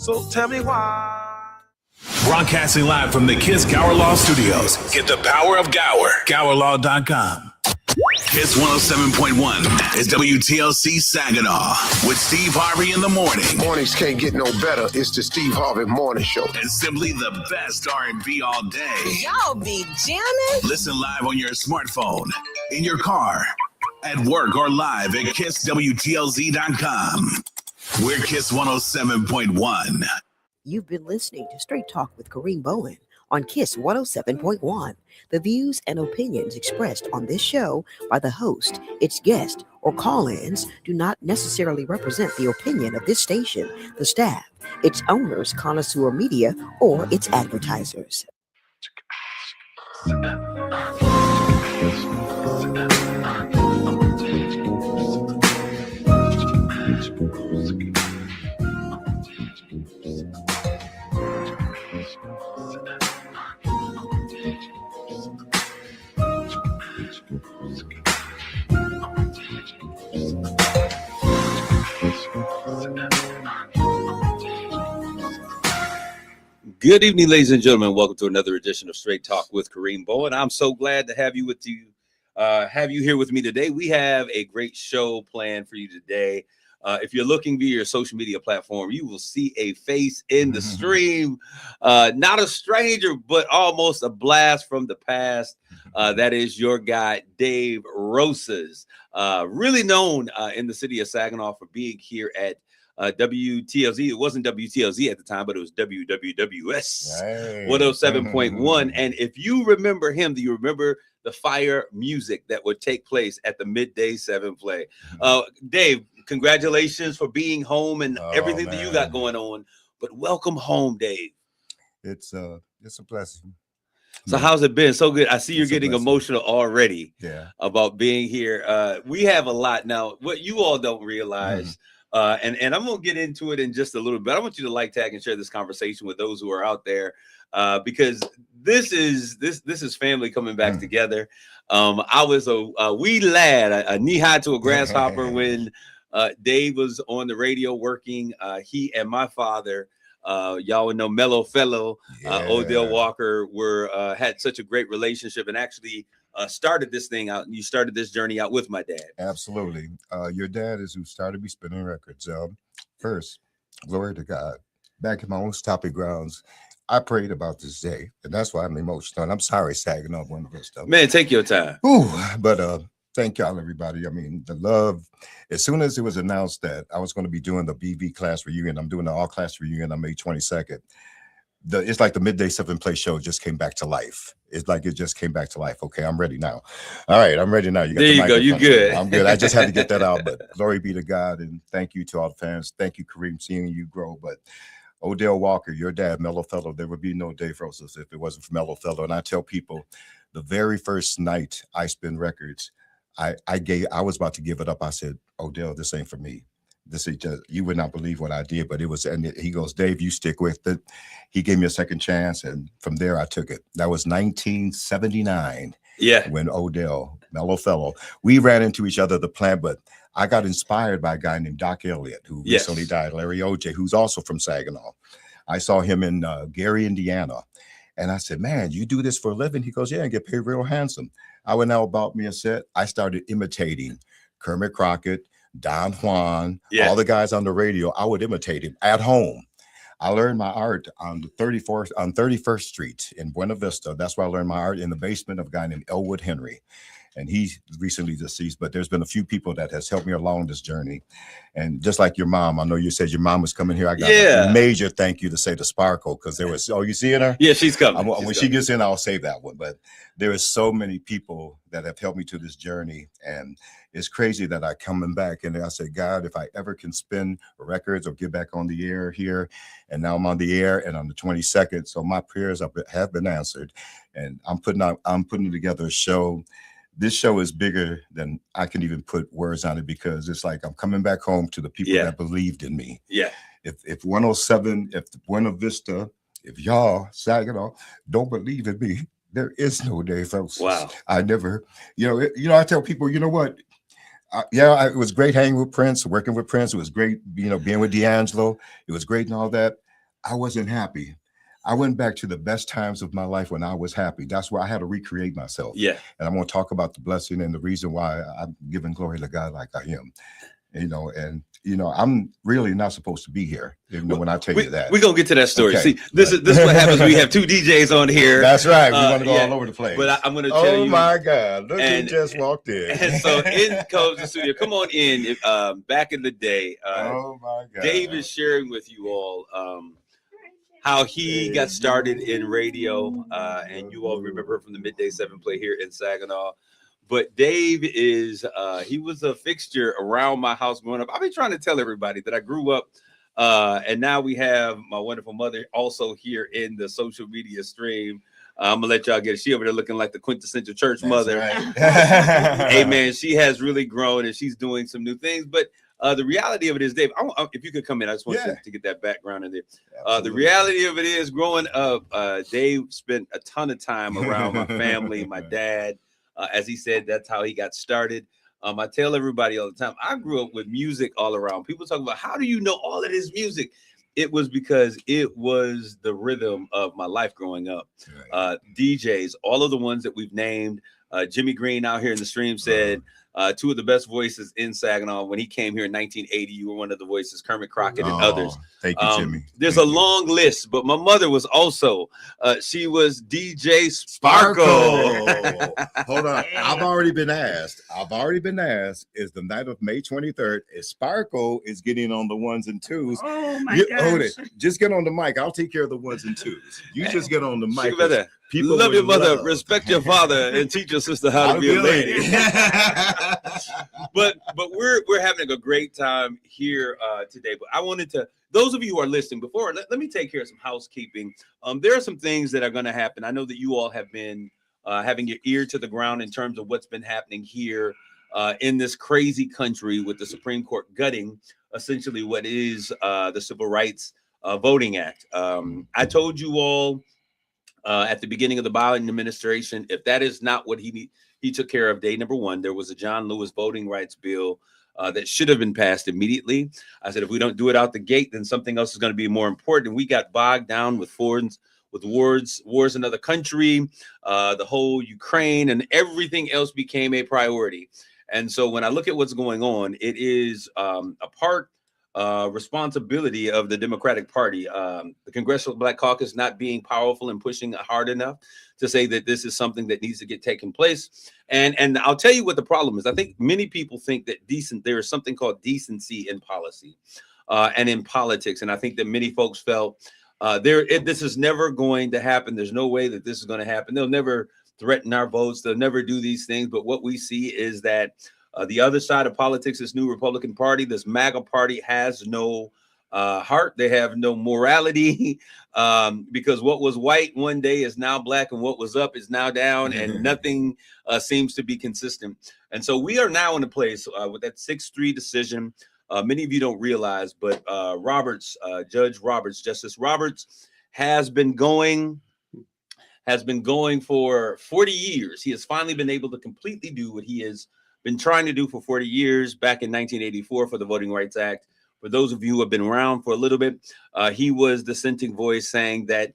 So tell me why. Broadcasting live from the Kiss Gower Law Studios. Get the power of Gower. GowerLaw.com. Kiss 107.1 is WTLC Saginaw with Steve Harvey in the morning. Mornings can't get no better. It's the Steve Harvey Morning Show. And simply the best R&B all day. Y'all be jamming. Listen live on your smartphone, in your car, at work, or live at KissWTLZ.com. We're Kiss 107.1. You've been listening to Straight Talk with Kareem Bowen on Kiss 107.1. The views and opinions expressed on this show by the host, its guest, or call-ins do not necessarily represent the opinion of this station, the staff, its owners, connoisseur media, or its advertisers. Good evening, ladies and gentlemen. Welcome to another edition of Straight Talk with Kareem Bowen. I'm so glad to have you here with me today. We have a great show planned for you today. If you're looking via your social media platform, you will see a face in the stream. Not a stranger, but almost a blast from the past. That is your guy, Dave Rosas, really known in the city of Saginaw for being here at WTLZ. It wasn't WTLZ at the time, but it was WWWS 107.1. And if you remember him, do you remember the fire music that would take place at the midday 7 play? Dave, congratulations for being home and everything that you got going on. But welcome home, Dave. It's a blessing. So how's it been? So good. I see you're getting emotional already about being here. We have a lot now. What you all don't realize, and I'm going to get into it in just a little bit. I want you to like, tag, and share this conversation with those who are out there, because this is family coming back together. I was a wee lad, a knee high to a grasshopper when Dave was on the radio working. He and my father, y'all would know Mellow Fellow, Odell Walker, had such a great relationship, and actually started this thing out. And you started this journey out with my dad. Absolutely. Your dad is who started me spinning records. First, glory to God. Back in my own stomping grounds, I prayed about this day, and that's why I'm emotional. And I'm sorry, sagging up one of those stuff. Man, take your time. But thank y'all, everybody. I mean, the love. As soon as it was announced that I was going to be doing the BV class reunion, I'm doing the all class reunion on May 22nd. It's like the midday 7 play show just came back to life. It's like it just came back to life. Okay, I'm ready now. All right, I'm ready now. There you go. You good? I'm good. I just had to get that out. But glory be to God, and thank you to all the fans. Thank you, Kareem, seeing you grow. But Odell Walker, your dad, Mellow Fellow, there would be no Dave Rosas if it wasn't for Mellow Fellow. And I tell people, the very first night I spin records, I was about to give it up. I said, Odell, this ain't for me. This is just, you would not believe what I did, but it was, and he goes, Dave, you stick with it. He gave me a second chance, and from there I took it. That was 1979. Yeah. When Odell, Mellow Fellow, we ran into each other, the plan, but I got inspired by a guy named Doc Elliott, who recently died, Larry OJ, who's also from Saginaw. I saw him in Gary, Indiana. And I said, man, you do this for a living? He goes, yeah, and get paid real handsome. I went out, bought me a set. I started imitating Kermit Crockett, Don Juan, all the guys on the radio. I would imitate him at home. I learned my art on the 31st Street in Buena Vista. That's where I learned my art, in the basement of a guy named Elwood Henry. And he's recently deceased, but there's been a few people that has helped me along this journey. And just like your mom, I know you said your mom was coming here. I got a major thank you to say to Sparkle, because there was, you seeing her? Yeah, she's coming. When she gets in, I'll save that one. But there is so many people that have helped me to this journey. And it's crazy that I coming back and I said, God, if I ever can spin records or get back on the air here, and now I'm on the air and on the 22nd. So my prayers have been answered, and I'm putting together a show. This show is bigger than I can even put words on it, because it's like I'm coming back home to the people that believed in me. Yeah. If 107, if Buena Vista, if y'all, Saginaw, don't believe in me, there is no day, folks. Wow. I never, I tell people, you know what? It was great hanging with Prince, working with Prince. It was great, being with D'Angelo. It was great and all that. I wasn't happy. I went back to the best times of my life when I was happy. That's where I had to recreate myself. Yeah. And I'm going to talk about the blessing and the reason why I'm giving glory to God like I am. I'm really not supposed to be here, when I tell you that. We're going to get to that story. Okay. See, this is what happens when we have two DJs on here. That's right. We want to go all over the place. But I'm going to tell you. Oh, my God. Look who just walked in. And so in comes the studio. Come on in. Back in the day, oh, my God. Dave is sharing with you all how he got started in radio. And you all remember from the Midday 7 play here in Saginaw. But Dave he was a fixture around my house growing up. I've been trying to tell everybody that I grew up, and now we have my wonderful mother also here in the social media stream. I'm gonna let y'all get it. She over there looking like the quintessential church mother. Right. Hey man, she has really grown and she's doing some new things. But the reality of it is, Dave, if you could come in, I just want to get that background in there. The reality of it is, growing up, Dave spent a ton of time around my family, my dad. As he said, that's how he got started. I tell everybody all the time, I grew up with music all around. People talk about, how do you know all of this music? It was because it was the rhythm of my life growing up. Right. DJs, all of the ones that we've named. Jimmy Green out here in the stream said, two of the best voices in Saginaw. When he came here in 1980, you were one of the voices, Kermit Crockett and others. Thank you, Jimmy. There's a long list, but my mother was also, she was DJ Sparkle. Hold on. I've already been asked. Is the night of May 23rd, is Sparkle is getting on the ones and twos. Oh, my gosh. Hold it. Just get on the mic. I'll take care of the ones and twos. You just get on the mic. People love your mother, respect your father, and teach your sister how to be a lady. but we're having a great time here today. But I wanted to, those of you who are listening, before let me take care of some housekeeping. There are some things that are going to happen. I know that you all have been having your ear to the ground in terms of what's been happening here in this crazy country with the Supreme Court gutting essentially what is the Civil Rights Voting Act. I told you all at the beginning of the Biden administration, if that is not what he took care of day number one, there was a John Lewis voting rights bill that should have been passed immediately. I said, if we don't do it out the gate, then something else is going to be more important. We got bogged down with wars in other country, the whole Ukraine, and everything else became a priority. And so when I look at what's going on, it is a part responsibility of the Democratic Party, the Congressional Black Caucus not being powerful and pushing hard enough to say that this is something that needs to get taken place. And I'll tell you what the problem is. I think many people think that there is something called decency in policy and in politics. And I think that many folks felt this is never going to happen. There's no way that this is going to happen. They'll never threaten our votes. They'll never do these things. But what we see is that the other side of politics, this new Republican Party, this MAGA party, has no heart. They have no morality because what was white one day is now black, and what was up is now down, and nothing seems to be consistent. And so we are now in a place with that 6-3 decision. Many of you don't realize, but Justice Roberts has been going for 40 years. He has finally been able to completely do what he has been trying to do for 40 years back in 1984 for the Voting Rights Act. For those of you who have been around for a little bit, he was the dissenting voice saying that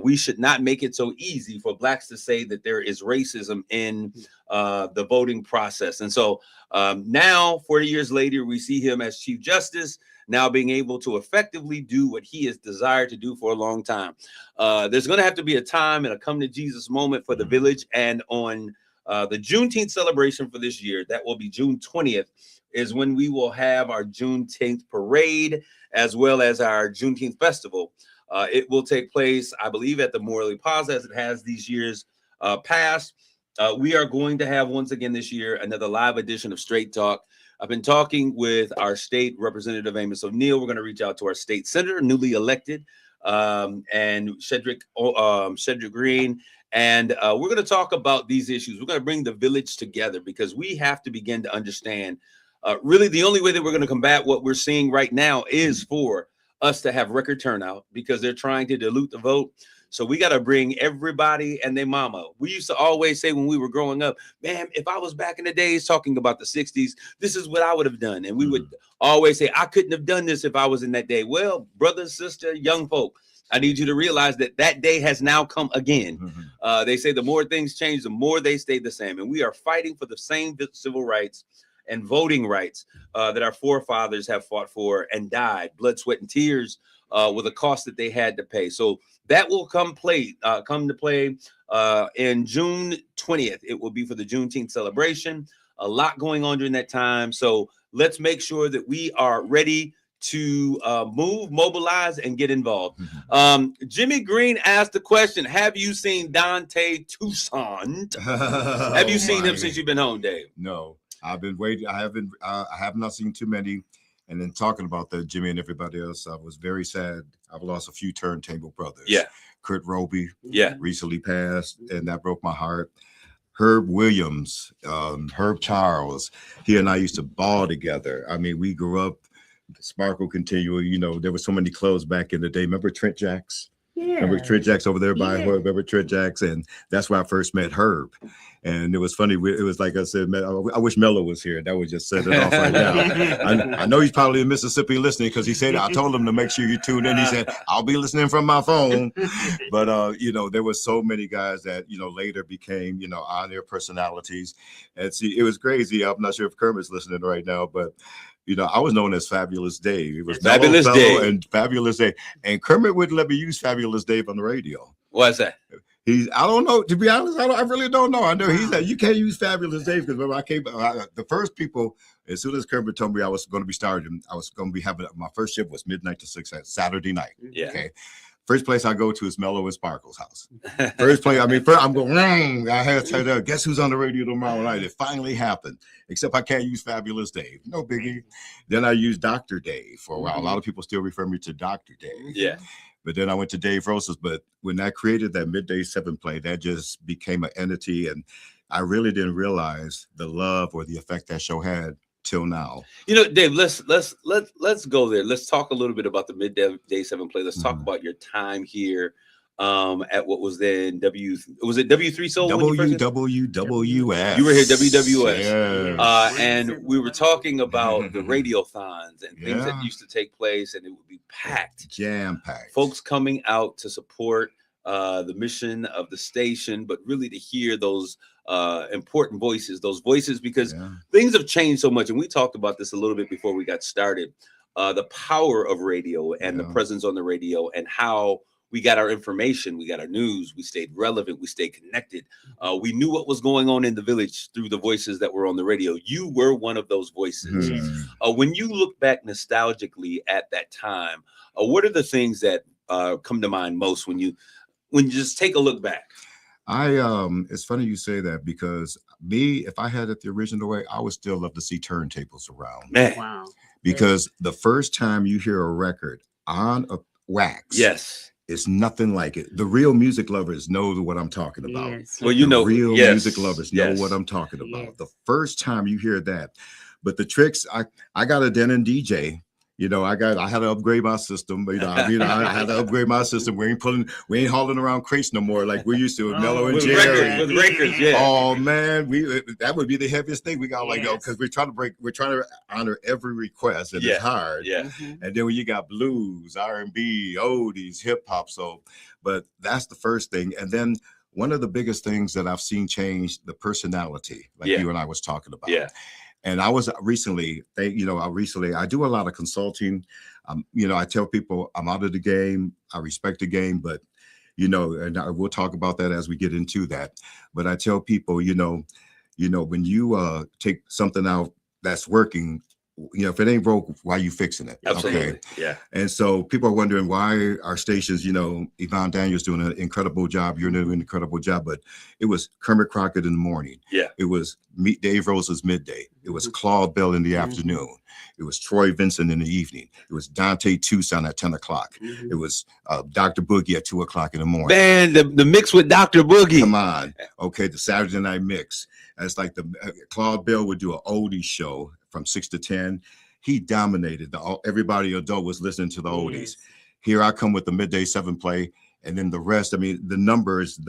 we should not make it so easy for blacks to say that there is racism in the voting process. And so now, 40 years later, we see him as Chief Justice, now being able to effectively do what he has desired to do for a long time. There's going to have to be a time and a come to Jesus moment for the village. And on the Juneteenth celebration for this year, that will be June 20th, is when we will have our Juneteenth parade as well as our Juneteenth festival. It will take place, I believe, at the Morley Plaza, as it has these years past. We are going to have, once again this year, another live edition of Straight Talk. I've been talking with our state representative, Amos O'Neill. We're going to reach out to our state senator, newly elected, and Shedrick Green. And we're going to talk about these issues. We're going to bring the village together because we have to begin to understand really the only way that we're going to combat what we're seeing right now is for us to have record turnout, because they're trying to dilute the vote. So we got to bring everybody and their mama. We used to always say when we were growing up, man, if I was back in the days talking about the 60s, this is what I would have done. And we would always say, I couldn't have done this if I was in that day. Well, brother, sister, young folk, I need you to realize that that day has now come again. They say the more things change, the more they stay the same. And we are fighting for the same civil rights and voting rights that our forefathers have fought for and died, blood, sweat, and tears with a cost that they had to pay. So that will come to play in June 20th. It will be for the Juneteenth celebration. A lot going on during that time. So let's make sure that we are ready to move, mobilize, and get involved. Jimmy Green asked the question, have you seen Dante Toussaint? Have you seen him since you've been home, Dave? No, I've been waiting. I have not seen too many. And then talking about that, Jimmy and everybody else, I was very sad. I've lost a few turntable brothers. Yeah. Kurt Roby Yeah. recently passed, and that broke my heart. Herb Williams, Herb Charles, he and I used to ball together. I mean, we grew up, Sparkle Continual, you know, there were so many clubs back in the day. Remember Trent Jacks? Yeah. Remember Trent Jacks over there by Herb? Remember Trent Jacks? And that's where I first met Herb. And it was funny. It was like I said, I wish Mello was here. That would just set it off right now. I know he's probably in Mississippi listening because he said, I told him to make sure you tune in. He said, I'll be listening from my phone. But, you know, there were so many guys that, you know, later became, you know, on-air personalities. And see, it was crazy. I'm not sure if Kermit's listening right now, but you know, I was known as Fabulous Dave. It was Fabulous Dave and Fabulous Dave. And Kermit wouldn't let me use Fabulous Dave on the radio. What's that? I don't know. To be honest, I really don't know. I know he said you can't use Fabulous Dave because remember the first people, as soon as Kermit told me I was going to be starting, I was going to be having my first shift was midnight to 6 at Saturday night. Yeah. Okay. First place I go to is Mello and Sparkle's house. First place, I'm going, I had to tell guess who's on the radio tomorrow night? It finally happened, except I can't use Fabulous Dave. No biggie. Then I used Dr. Dave for a while. A lot of people still refer me to Dr. Dave. Yeah. But then I went to Dave Rosa's. But when I created that Midday 7 play, that just became an entity. And I really didn't realize the love or the effect that show had till now. You know, Dave, let's go there. Let's talk a little bit about the Midday 7 play. Let's talk about your time here at what was then W3 Soul? WWS. You were here, WWS. Yes. And we were talking about the radiothons and things that used to take place, and it would be packed. Jam-packed. Folks coming out to support the mission of the station, but really to hear those important voices, because things have changed so much. And we talked about this a little bit before we got started, the power of radio and the presence on the radio and how we got our information, we got our news, we stayed relevant, we stayed connected. We knew what was going on in the village through the voices that were on the radio. You were one of those voices. When you look back nostalgically at that time, what are the things that come to mind most when you just take a look back? It's funny you say that because if I had it the original way, I would still love to see turntables around. Man. Wow. Because the first time you hear a record on a wax, it's nothing like it. The real music lovers know what I'm talking about. Yes. Well, you know, real music lovers know what I'm talking about. Yes. The first time you hear that, but the tricks, I got a Denon DJ. You know, I had to upgrade my system. You know, I had to upgrade my system. We ain't hauling around crates no more like we used to with Mello and Jerry. With records, Oh man, that would be the heaviest thing. We got because we're trying to honor every request, and it's hard. Yeah. And then when you got blues, R&B, oldies, hip hop, but that's the first thing. And then one of the biggest things that I've seen change the personality, like you and I was talking about. Yeah. And I was recently, I do a lot of consulting. I tell people I'm out of the game. I respect the game, but, and we'll talk about that as we get into that. But I tell people, when you take something out that's working, if it ain't broke, why are you fixing it? Absolutely. Okay. Yeah. And so people are wondering why our stations, Yvonne Daniels doing an incredible job. You're doing an incredible job, but it was Kermit Crockett in the morning. Yeah. It was Dave Rosa's midday. It was Claude Bell in the afternoon. It was Troy Vincent in the evening. It was Dante Toussaint at 10 o'clock. It was Dr. Boogie at 2 o'clock in the morning. Man, the mix with Dr. Boogie. Come on. Okay, the Saturday night mix. It's like Claude Bell would do an oldies show from 6 to 10. He dominated. Everybody adult was listening to the oldies. Here I come with the Midday 7 play, And then the rest, I mean, the numbers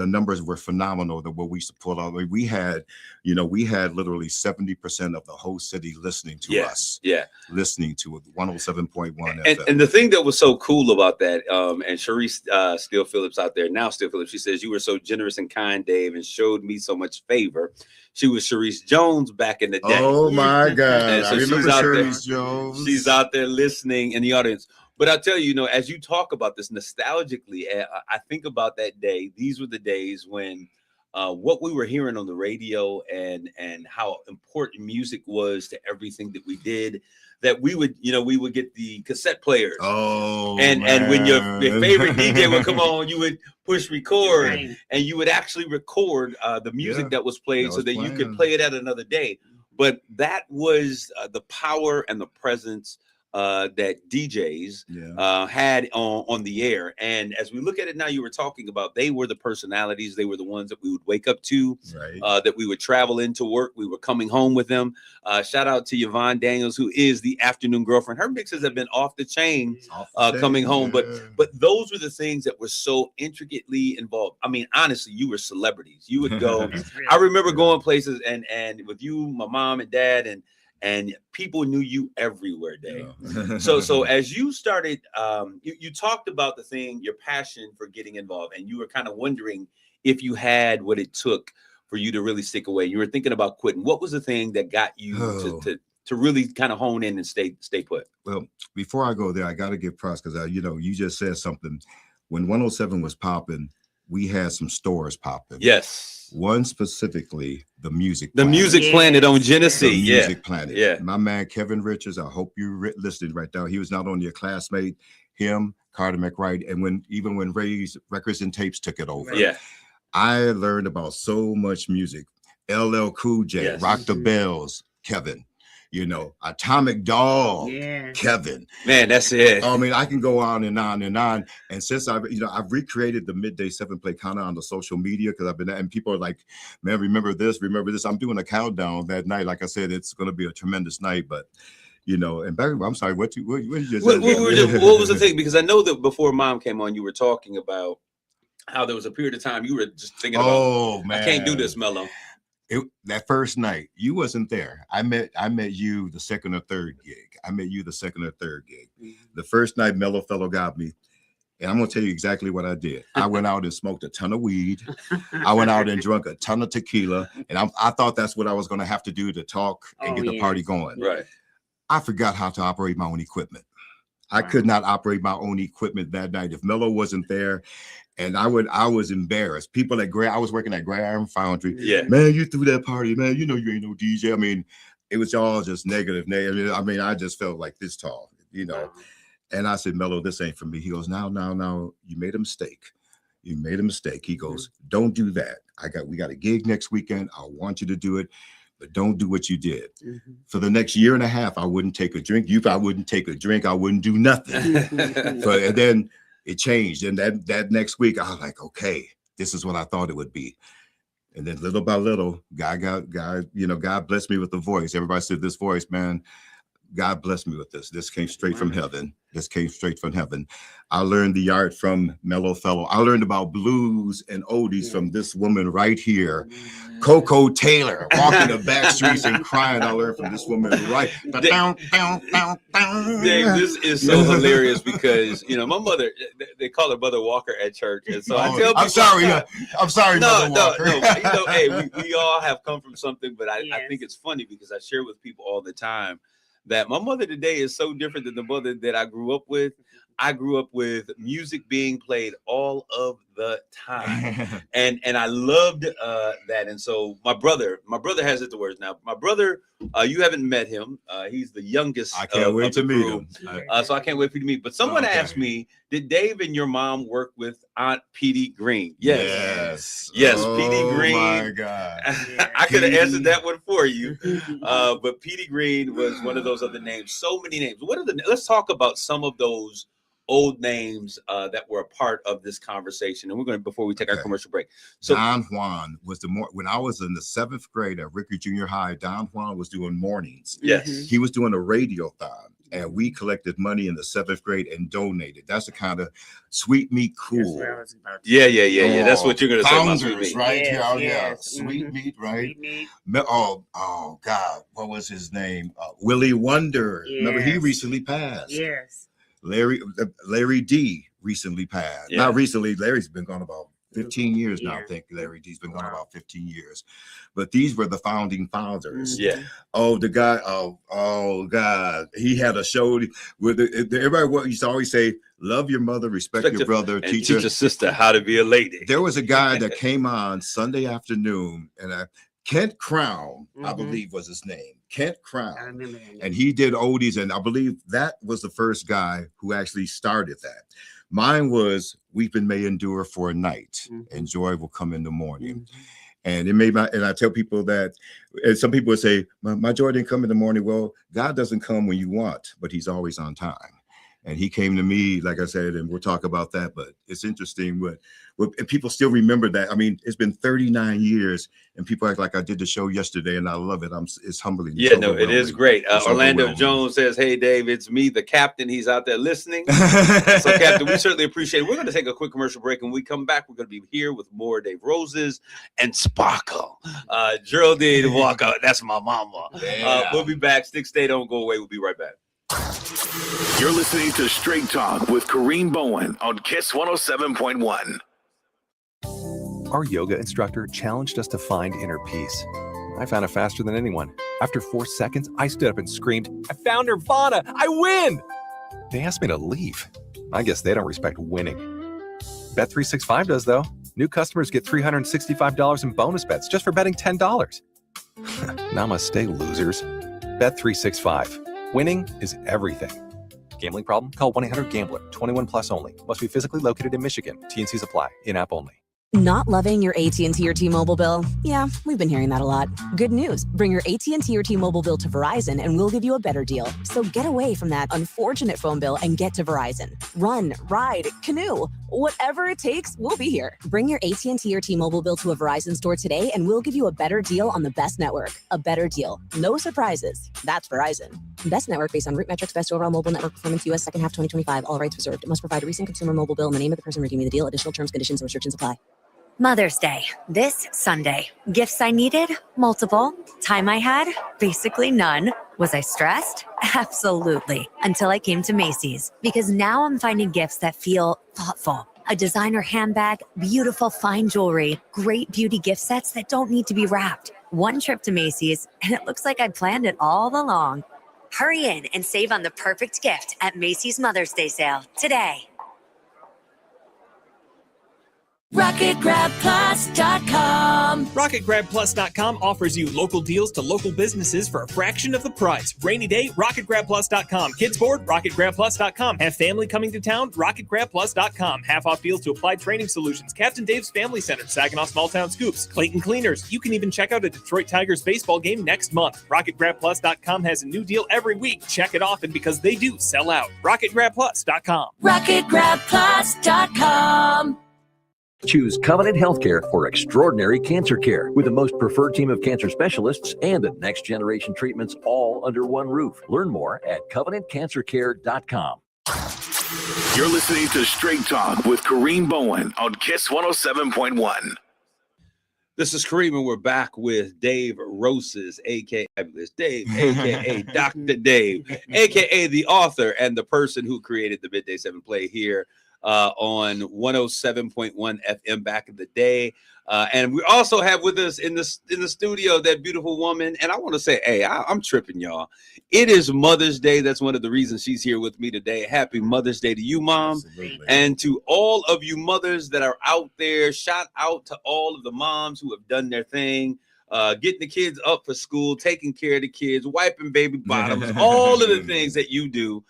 were phenomenal. That what we used to pull out. I mean, we had literally 70% of the whole city listening to us. Yeah. Listening to 107.1 and, FM. and the thing that was so cool about that, and Sharice Steele Phillips out there, now Steele Phillips, she says, "You were so generous and kind, Dave, and showed me so much favor." She was Sharice Jones back in the day. Oh my God. And so I remember Sharice Jones. She's out there listening in the audience. But I'll tell you, as you talk about this nostalgically, I think about that day. These were the days when what we were hearing on the radio and how important music was to everything that we did, that we would get the cassette players. Oh, and when your favorite DJ would come on, you would push record, Right. and you would actually record the music that was played so that you could play it at another day. But that was the power and the presence that DJs had on the air. And as we look at it now, you were talking about, they were the personalities. They were the ones that we would wake up to, that we would travel into work. We were coming home with them. Shout out to Yvonne Daniels, who is the afternoon girlfriend. Her mixes have been off the chain coming home. But those were the things that were so intricately involved. I mean, honestly, you were celebrities. You would go. I remember going places and with you, my mom and dad, and people knew you everywhere, Dave. Yeah. So as you started, you talked about your passion for getting involved, and you were kind of wondering if you had what it took for you to really stick away. You were thinking about quitting. What was the thing that got you to really kind of hone in and stay put? Well, before I go there, I got to give props because you just said something. When 107 was popping, we had some stores popping. Yes. One specifically, the Music Planet. Music Planet on Genesee. The Music Planet. Yeah. My man, Kevin Richards, I hope you're listening right now. He was not only a classmate, him, Carter McWright, and even when Ray's Records and Tapes took it over. Yeah. I learned about so much music. LL Cool J, Rock the Bells, Kevin. Atomic Dog, Kevin. Man, that's it. I mean, I can go on and on and on. And since I've recreated the Midday 7 Play kind of on the social media because and people are like, man, remember this. I'm doing a countdown that night. Like I said, it's going to be a tremendous night. But and back, I'm sorry, what did you just say? What was the thing? Because I know that before Mom came on, you were talking about how there was a period of time you were just thinking about, oh man, I can't do this, Mello. That first night, you wasn't there. I met you the second or third gig. The first night, Mellow Fellow got me. And I'm going to tell you exactly what I did. I went out and smoked a ton of weed. I went out and drank a ton of tequila. And I thought that's what I was going to have to do to talk and get the party going. Right. I forgot how to operate my own equipment. I could not operate my own equipment that night. If Mello wasn't there, and I was embarrassed. People I was working at Graham Foundry. Yeah. Man, you threw that party, man. You ain't no DJ. I mean, it was all just negative. I mean, I just felt like this tall, And I said, Mello, this ain't for me. He goes, now, you made a mistake. He goes, don't do that. We got a gig next weekend. I want you to do it, but don't do what you did. For the next year and a half, I wouldn't take a drink. I wouldn't take a drink. I wouldn't do nothing. And then it changed. And that next week, I was like, okay, this is what I thought it would be. And then little by little, God blessed me with the voice. Everybody said this voice, man, God blessed me with this. This came straight from heaven. I learned the art from Mellow Fellow. I learned about blues and oldies from this woman right here, Coco Taylor, walking the back streets and crying. I learned from this woman right. Dave, this is so hilarious because my mother, they call her Mother Walker at church, and so I tell people, I'm sorry, Mother Walker. No, hey, we all have come from something, but I think it's funny because I share with people all the time that my mother today is so different than the mother that I grew up with. I grew up with music being played all of the time, and I loved that. And so my brother has it the worst. Now, my brother, you haven't met him. He's the youngest. I can't wait to meet him. So I can't wait for you to meet. But someone asked me, did Dave and your mom work with Aunt Petey Green? Yes. Oh, Petey Green. My God. I could have answered that one for you, but Petey Green was one of those other names. So many names. Let's talk about some of those old names that were a part of this conversation, and we're going to, before we take our commercial break. So Don Juan was when I was in the 7th grade at Rickey Junior High. Don Juan was doing mornings. Yes, he was doing a radiothon, and we collected money in the 7th grade and donated. That's the kind of sweet meat cool. Yeah. That's what you're gonna say. Founders, right? Yes, Yeah. Sweet meat, right? Sweet meat. Oh God, what was his name? Willie Wonder. Remember, he Yes. recently passed. Yes. Larry D recently passed. Yeah. Not recently. Larry's been gone about 15 years now. I Yeah. think Larry D's been gone Wow. about 15 years. But these were the founding fathers. Yeah. Oh, the guy. Oh God. He had a show with everybody used to always say, love your mother, respect your brother, and teach teach a sister how to be a lady. There was a guy that came on Sunday afternoon, and Kent Crown, I Mhm. believe was his name. Kent I Crown. remember that. And he did oldies, and I believe that was the first guy who actually started that. Mine was Weeping May Endure for a Night, Mhm. and Joy Will Come in the Morning. Mhm. And it made and I tell people that, and some people would say, my joy didn't come in the morning. Well, God doesn't come when you want, but he's always on time. And he came to me, like I said, and we'll talk about that. But it's interesting and people still remember that. I mean, it's been 39 years, and people act like I did the show yesterday, and I love it. It's humbling. It's Yeah, no, it is overwhelming. great. It's Orlando overwhelming. Jones says, "Hey, Dave, it's me, the captain. He's out there listening." So, Captain, we certainly appreciate it. We're going to take a quick commercial break, and when we come back, we're going to be here with more Dave Roses and Sparkle. Geraldine Walker, that's my mama. We'll be back. Stick, stay, don't go away. We'll be right back. You're listening to Straight Talk with Kareem Bowen on Kiss 107.1. Our yoga instructor challenged us to find inner peace. I found it faster than anyone. After 4 seconds, I stood up and screamed, I found Nirvana! I win! They asked me to leave. I guess they don't respect winning. Bet365 does, though. New customers get $365 in bonus bets just for betting $10. Namaste, losers. Bet365. Winning is everything. Gambling problem? Call 1-800-GAMBLER. 21 plus only. Must be physically located in Michigan. T&Cs apply. In-app only. Not loving your AT&T or T-Mobile bill? Yeah, we've been hearing that a lot. Good news. Bring your AT&T or T-Mobile bill to Verizon and we'll give you a better deal. So get away from that unfortunate phone bill and get to Verizon. Run, ride, canoe, whatever it takes, we'll be here. Bring your AT&T or T-Mobile bill to a Verizon store today and we'll give you a better deal on the best network. A better deal. No surprises. That's Verizon. Best network based on root metrics, best overall mobile network performance, U.S. second half 2025. All rights reserved. It must provide a recent consumer mobile bill and the name of the person redeeming the deal. Additional terms, conditions, and restrictions apply. Mother's Day, this Sunday. Gifts I needed? Multiple. Time I had? Basically none. Was I stressed? Absolutely. Until I came to Macy's. Because now I'm finding gifts that feel thoughtful. A designer handbag, beautiful fine jewelry, great beauty gift sets that don't need to be wrapped. One trip to Macy's, and it looks like I planned it all along. Hurry in and save on the perfect gift at Macy's Mother's Day sale today. RocketGrabPlus.com. RocketGrabPlus.com offers you local deals to local businesses for a fraction of the price. Rainy day, RocketGrabPlus.com. Kids board, RocketGrabPlus.com. Have family coming to town, RocketGrabPlus.com. Half off deals to Applied Training Solutions, Captain Dave's Family Center, Saginaw Small Town Scoops, Clayton Cleaners. You can even check out a Detroit Tigers baseball game next month. RocketGrabPlus.com has a new deal every week. Check it often because they do sell out. RocketGrabPlus.com. RocketGrabPlus.com. Choose Covenant Healthcare for extraordinary cancer care with the most preferred team of cancer specialists and the next generation treatments all under one roof. Learn more at CovenantCancerCare.com. You're listening to Straight Talk with Kareem Bowen on Kiss 107.1. This is Kareem, and we're back with Dave Roses, a.k.a. Dave, a.k.a. Dr. Dave, a.k.a. the author and the person who created the Midday 7 play here on 107.1 FM back in the day. And we also have with us in the studio that beautiful woman. And I want to say, hey, I'm tripping, y'all. It is Mother's Day. That's one of the reasons she's here with me today. Happy Mother's Day to you, Mom. Absolutely. And to all of you mothers that are out there. Shout out to all of the moms who have done their thing. Getting the kids up for school, taking care of the kids, wiping baby bottoms, all of the things that you do.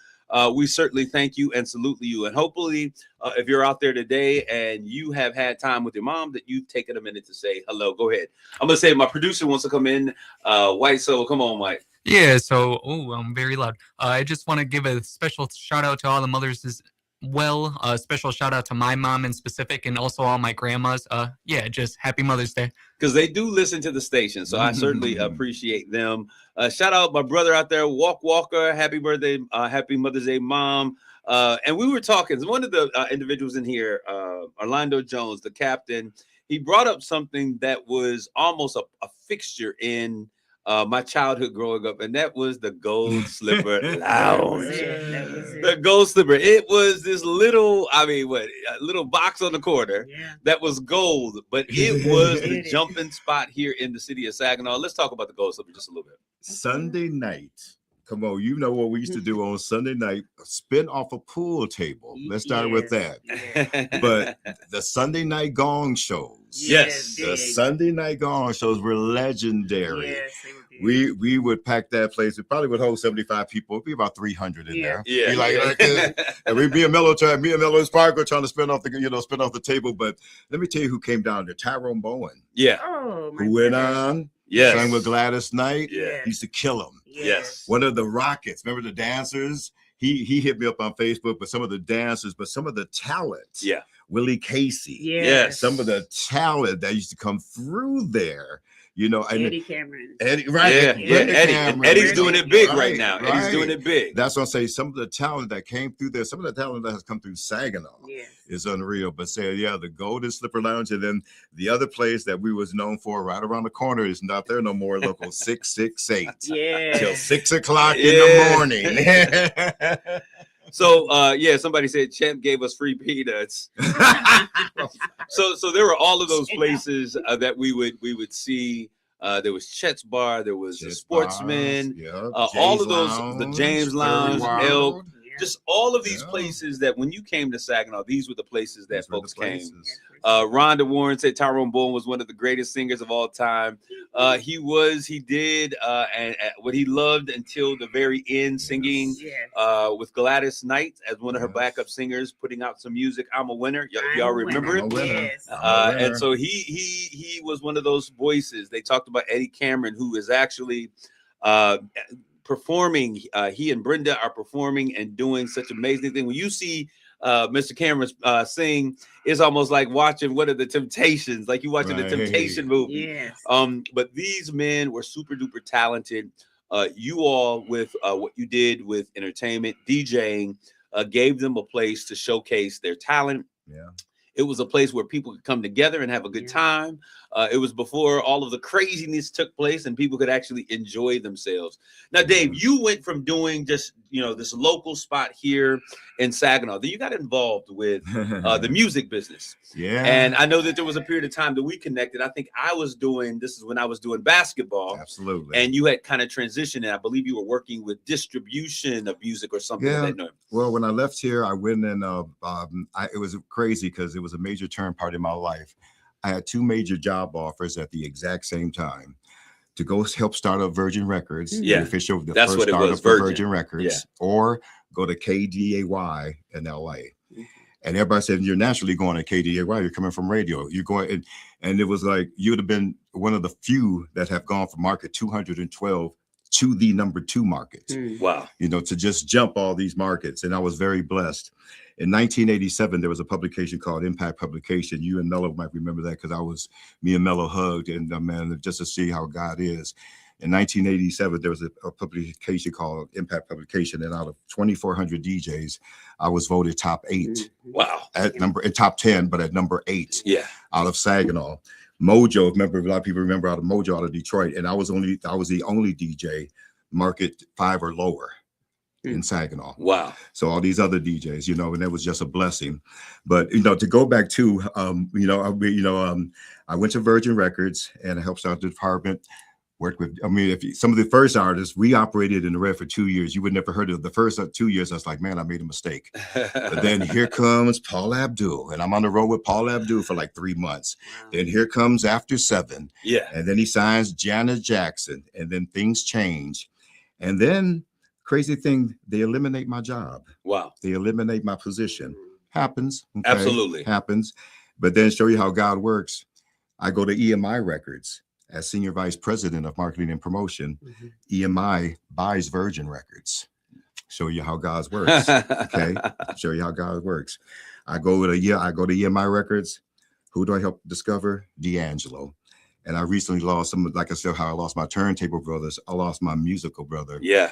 We certainly thank you and salute you. And hopefully, if you're out there today and you have had time with your mom, that you've taken a minute to say hello. Go ahead. I'm going to say my producer wants to come in. White Soul, come on, Mike. Yeah, so, I'm very loud. I just want to give a special shout out to all the mothers well. Special shout out to my mom in specific, and also all my grandmas. Yeah, just happy Mother's Day. Because they do listen to the station, so I certainly appreciate them. Shout out my brother out there, Walker. Happy birthday, happy Mother's Day, Mom. And we were talking. One of the individuals in here, Orlando Jones, the captain, he brought up something that was almost a fixture in my childhood growing up, and that was the Gold Slipper Lounge. The Gold Slipper. It was this little, a little box on the corner that was gold, but it was the jumping spot here in the city of Saginaw. Let's talk about the Gold Slipper just a little bit. Sunday night. Come on, you know what we used to do on Sunday night, spin off a pool table. Let's start with that. But the Sunday night gong shows. Yes. The Sunday night gong shows were legendary. Yes, we would pack that place. It probably would hold 75 people. It'd be about 300 in there. Yeah. Be like, and we'd be a Mellow Sparkle trying to spin off the table. But let me tell you who came down there. Kareem Bowen. Yeah. Who went on. Yes. Sang with Gladys Knight. Yeah. Used to kill him. Yes. One of the Rockets. Remember the dancers? He hit me up on Facebook, but some of the dancers, but some of the talent. Yeah. Willie Casey. Yes. Some of the talent that used to come through there. And Eddie Cameron. Eddie, right? Yeah. Cameron. Eddie's doing it big right now. Eddie's doing it big. That's what I'm saying. Some of the talent that came through there, some of the talent that has come through Saginaw is unreal. But the Golden Slipper Lounge, and then the other place that we was known for right around the corner is not there no more. Local 668. Till 6 o'clock in the morning. So somebody said Champ gave us free peanuts. So there were all of those places that we would see. There was Chet's Bar, there was the Sportsman, all of those, the James Lounge, Elk, just all of these places that when you came to Saginaw, these were the places that folks came. Rhonda Warren said Tyrone Bowen was one of the greatest singers of all time. He did and what he loved until the very end, singing with Gladys Knight as one of her backup singers, putting out some music. I'm a Winner. Y'all remember it? Yes. And so he was one of those voices. They talked about Eddie Cameron, who is actually performing. He and Brenda are performing and doing such amazing things. When you see Mr. Cameron sing, it's almost like watching What Are the Temptations, like you watching the Temptation movie. Yes. But these men were super duper talented. You all with what you did with entertainment, DJing, gave them a place to showcase their talent. Yeah. It was a place where people could come together and have a good time. It was before all of the craziness took place and people could actually enjoy themselves. Now, Dave, you went from doing just, this local spot here in Saginaw. Then you got involved with the music business. Yeah. And I know that there was a period of time that we connected. I think this is when I was doing basketball. Absolutely. And you had kind of transitioned. And I believe you were working with distribution of music or something. Yeah. Like that. Well, when I left here, I went and it was crazy because it was a major turn part in my life. I had two major job offers at the exact same time to go help start up Virgin Records, the first startup for Virgin Records, or go to KDAY in LA. And everybody said, you're naturally going to KDAY. You're coming from radio. You're going, and it was like, you'd have been one of the few that have gone from market 212 to the number 2 market. Wow. To just jump all these markets. And I was very blessed. In 1987, there was a publication called Impact Publication. You and Mello might remember that because me and Mello hugged, and man, just to see how God is. In 1987, there was a publication called Impact Publication, and out of 2,400 DJs, I was voted top 8. Wow. At top 10, but at number 8. Yeah. Out of Saginaw. Mojo, remember, a lot of people remember out of Mojo, out of Detroit, and I was the only DJ market 5 or lower in Saginaw. Wow. So all these other DJs, and that was just a blessing. But to go back to I went to Virgin Records and I helped start the department. Worked with, some of the first artists, we operated in the red for 2 years. You would never heard of the first 2 years. I was like, man, I made a mistake. But then here comes Paul Abdul, and I'm on the road with Paul Abdul for like 3 months. Then here comes After 7. Yeah. And then he signs Janet Jackson, and then things change. And then crazy thing, they eliminate my job. Wow. They eliminate my position. Happens. Okay? Absolutely. Happens. But then show you how God works. I go to EMI Records as Senior Vice President of Marketing and Promotion. EMI buys Virgin Records. Show you how God works. Okay, show you how God works. I go to EMI Records. Who do I help discover? D'Angelo. And I recently lost some, like I said, how I lost my turntable brothers. I lost my musical brother. Yeah.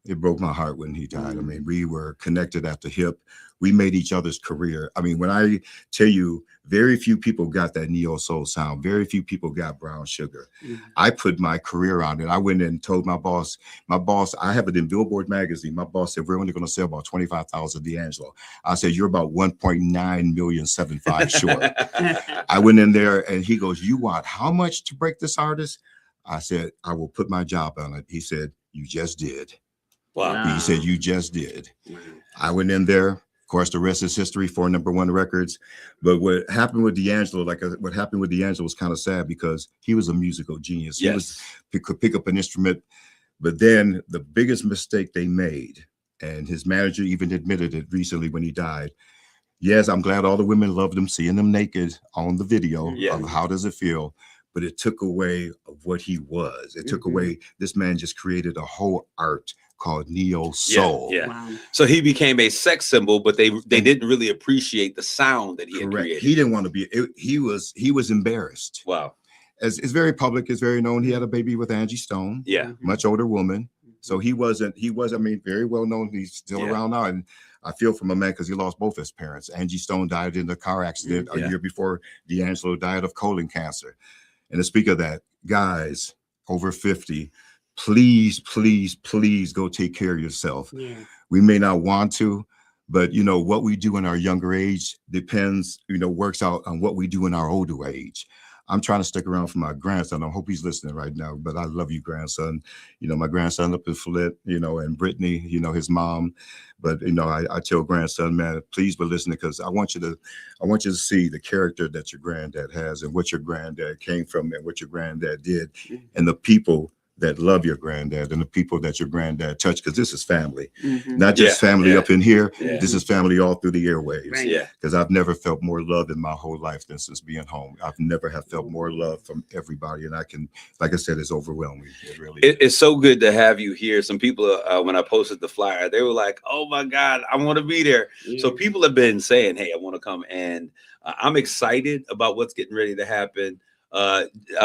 It broke my heart when he died. I mean, we were connected at the hip. We made each other's career. I mean, when I tell you, very few people got that neo soul sound. Very few people got brown sugar. I put my career on it. I went and told my boss, I have it in Billboard magazine. My boss said, we're only going to sell about 25,000 D'Angelo. I said, you're about 1.9 million 75 short. I went in there and he goes, you want how much to break this artist? I said, I will put my job on it. He said, you just did. Wow. He said, you just did. I went in there. Of course, the rest is history for #1 records. But what happened with D'Angelo, what happened with D'Angelo was kind of sad because he was a musical genius. Yes. He could pick up an instrument. But then the biggest mistake they made, and his manager even admitted it recently when he died. Yes, I'm glad all the women loved him, seeing him naked on the video of how does it feel. But it took away of what he was. It took away, this man just created a whole art called neo soul. Yeah. Wow. So he became a sex symbol, but they didn't really appreciate the sound that he had created. He didn't want to be. He was embarrassed. Wow. As it's very public, it's very known. He had a baby with Angie Stone. Yeah. Much older woman. So he was, I mean, very well known. He's still around now. And I feel for my man because he lost both his parents. Angie Stone died in a car accident a year before D'Angelo died of colon cancer. And to speak of that, guys over 50, please, please, please go take care of yourself. We may not want to, but what we do in our younger age depends, works out on what we do in our older age. I'm trying to stick around for my grandson. I hope he's listening right now, but I love you, grandson. My grandson up in Flit, and Brittany, his mom. But, I tell grandson, man, please be listening because I want you to see the character that your granddad has and what your granddad came from and what your granddad did and the people that love your granddad and the people that your granddad touched, because this is family, not just family up in here. This is family all through the airwaves. Because I've never felt more love in my whole life than since being home. I've never have felt more love from everybody. And I can, like I said, it's overwhelming. It really is. It's so good to have you here. Some people, when I posted the flyer, they were like, oh my God, I want to be there. So people have been saying, hey, I want to come. And I'm excited about what's getting ready to happen.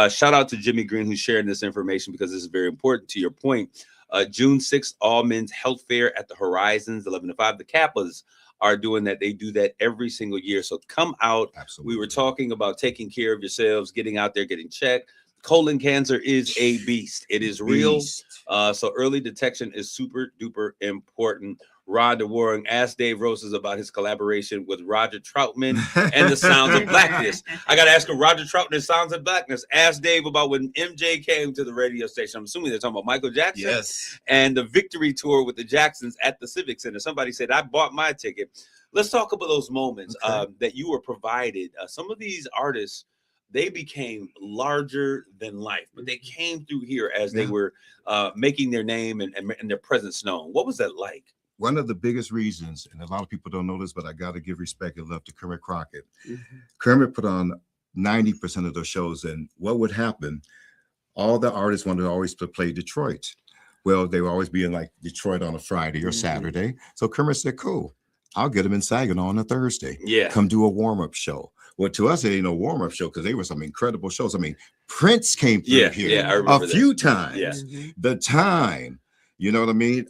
Shout out to Jimmy Green, who's sharing this information because this is very important to your point. June 6th, all men's health fair at the Horizons, 11 to 5. The Kappas are doing that. They do that every single year. So come out. Absolutely. We were talking about taking care of yourselves, getting out there, getting checked. Colon cancer is a beast. It is real. So early detection is super duper important. Rhonda Waring asked Dave Roses about his collaboration with Roger Troutman and the Sounds of Blackness. I got to ask him, Roger Troutman and Sounds of Blackness. Ask Dave about when MJ came to the radio station. I'm assuming they're talking about Michael Jackson. Yes. And the victory tour with the Jacksons at the Civic Center. Somebody said, I bought my ticket. Let's talk about those moments that you were provided. Some of these artists, they became larger than life, but they came through here as they were making their name and their presence known. What was that like? One of the biggest reasons, and a lot of people don't know this, but I got to give respect and love to Kermit Crockett. Kermit put on 90% of those shows, and what would happen? All the artists wanted to always play Detroit. Well, they were always be in like Detroit on a Friday or Saturday. So Kermit said, cool, I'll get them in Saginaw on a Thursday. Come do a warm-up show. Well, to us, it ain't no warm-up show because they were some incredible shows. I mean, Prince came through here a few times. The Time. You know what I mean?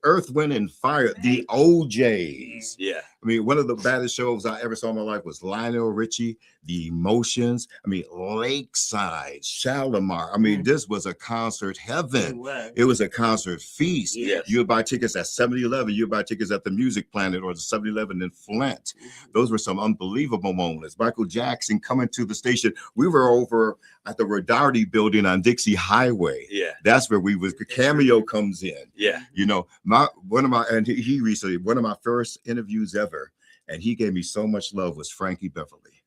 Earth, Wind, and Fire, the OJs. I mean, one of the baddest shows I ever saw in my life was Lionel Richie, The Emotions. I mean, Lakeside, Shalimar. I mean, this was a concert heaven. It was a concert feast. You would buy tickets at 7-Eleven. You would buy tickets at the Music Planet or the 7-Eleven in Flint. Those were some unbelievable moments. Michael Jackson coming to the station. We were over at the Rodarty building on Dixie Highway. That's where we was. Cameo comes in. You know, one of my first interviews ever, and he gave me so much love, was Frankie Beverly.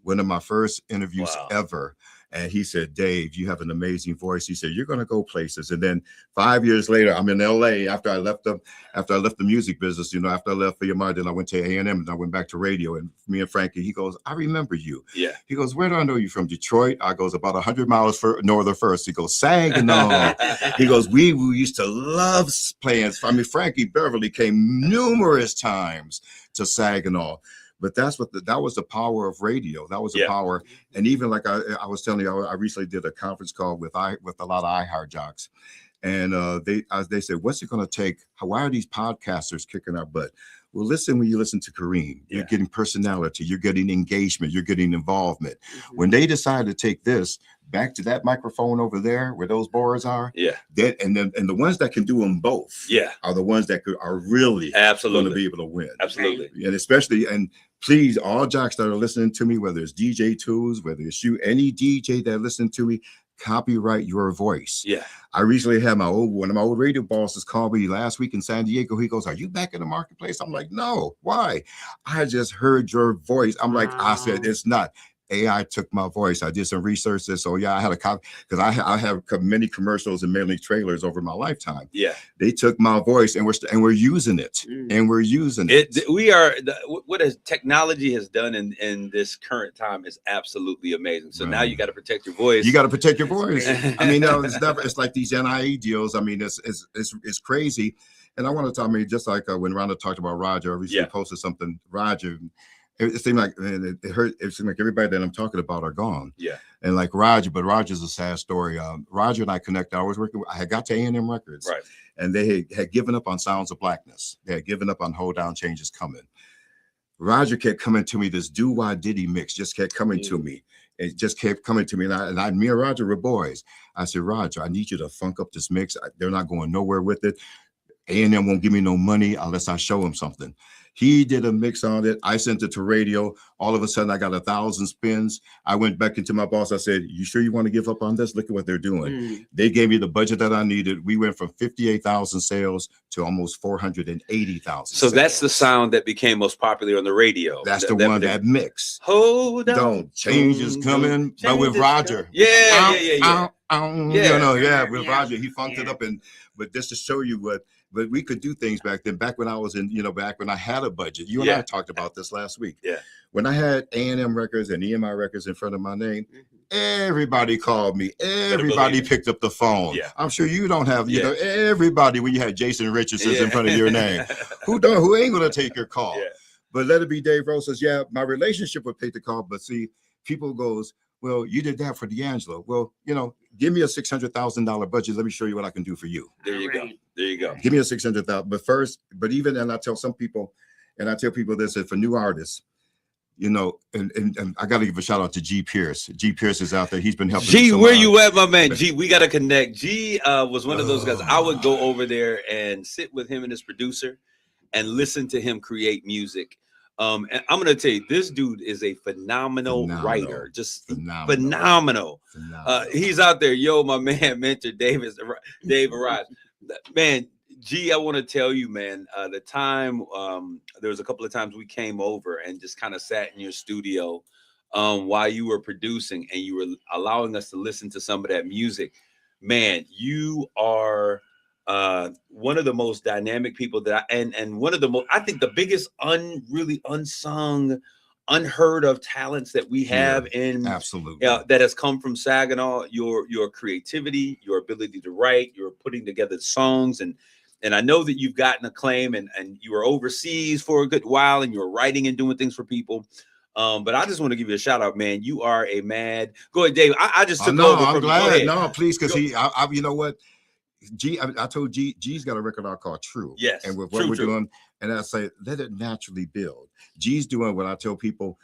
One of my first interviews Wow. ever. And he said, Dave, you have an amazing voice. He said, you're going to go places. And then 5 years later, I'm in LA after I left the music business, after I left VMI, then I went to A&M and I went back to radio. And me and Frankie, he goes, I remember you. Yeah. He goes, where do I know you from? Detroit? I goes, about 100 miles north of First. He goes, Saginaw. He goes, we used to love playing. I mean, Frankie Beverly came numerous times to Saginaw. But that was the power of radio. That was the power. And even like I was telling you, I recently did a conference call with a lot of iHeart jocks. And they said, what's it going to take? Why are these podcasters kicking our butt? Well, listen, when you listen to Kareem, you're getting personality, you're getting engagement, you're getting involvement. When they decided to take this back to that microphone over there where those boards are, and the ones that can do them both are the ones that are really going to be able to win. Absolutely. And especially, and please, all jocks that are listening to me, whether it's DJ Tools, whether it's you, any DJ that listen to me, copyright your voice. Yeah. I recently had one of my old radio bosses call me last week in San Diego. He goes, are you back in the marketplace? I'm like, no. Why? I just heard your voice. I'm like, I said, it's not. AI took my voice. I did some research. So I had a copy because I have many commercials and many trailers over my lifetime. Yeah, they took my voice and we're using it. And we're using it. We are what technology has done in this current time is absolutely amazing. So now you got to protect your voice. You got to protect your voice. I mean, no, it's like these NIE deals. I mean, it's crazy. And I want to talk. I mean, just like when Rhonda talked about Roger, I recently posted something. Roger. It seemed like it seemed like everybody that I'm talking about are gone. Yeah. And like Roger, but Roger's a sad story. Roger and I connected. I had got to A&M Records. Right. And they had given up on Sounds of Blackness. They had given up on Hold Down Change Is Coming. Roger kept coming to me. This Do Why Diddy mix just kept coming to me. It just kept coming to me. And me and Roger were boys. I said, Roger, I need you to funk up this mix. They're not going nowhere with it. A&M won't give me no money unless I show him something. He did a mix on it. I sent it to radio. All of a sudden, I got 1,000 spins. I went back into my boss. I said, you sure you want to give up on this? Look at what they're doing. They gave me the budget that I needed. We went from 58,000 sales to almost 480,000 So that's the sound that became most popular on the radio. That's the one that mix. Hold on. Don't. Change is coming. But with Roger. Yeah. With Roger, he funked it up. But just to show you but we could do things back then. Back when I was back when I had a budget. You and I talked about this last week. Yeah. When I had A&M Records and EMI Records in front of my name, everybody called me. Everybody picked up the phone. Yeah. I'm sure you don't have, everybody when you had Jason Richardson's in front of your name. Who ain't gonna take your call? Yeah. But Let It Be Dave Rose says, my relationship would take the call. But see, people goes, well, you did that for D'Angelo. Well, give me a $600,000 budget. Let me show you what I can do for you. There you go. Give me a $600,000. But even, and I tell some people, and I tell people this, that for new artists, and I got to give a shout out to G Pierce. G Pierce is out there. He's been helping. G, where you at, my man? G, we got to connect. G was one of those guys. I would go over there and sit with him and his producer and listen to him create music. And I'm going to tell you, this dude is a phenomenal writer, just phenomenal. He's out there. Yo, my man, mentor Dave Arise. Man, G, I want to tell you, man, the time, there was a couple of times we came over and just kind of sat in your studio while you were producing and you were allowing us to listen to some of that music. Man, you are one of the most dynamic people that and one of the most, I think the biggest really unsung, unheard of talents that we have absolutely that has come from Saginaw. Your creativity, your ability to write, you're putting together songs, and I know that you've gotten acclaim and you were overseas for a good while and you're writing and doing things for people. But I just want to give you a shout out, man. You are a mad. Go ahead, Dave. I just took over. I'm glad. No, please, because you know what? G, I told G's got a record out called True. Yes. And with what we're doing, and I say, let it naturally build. G's doing what I tell people.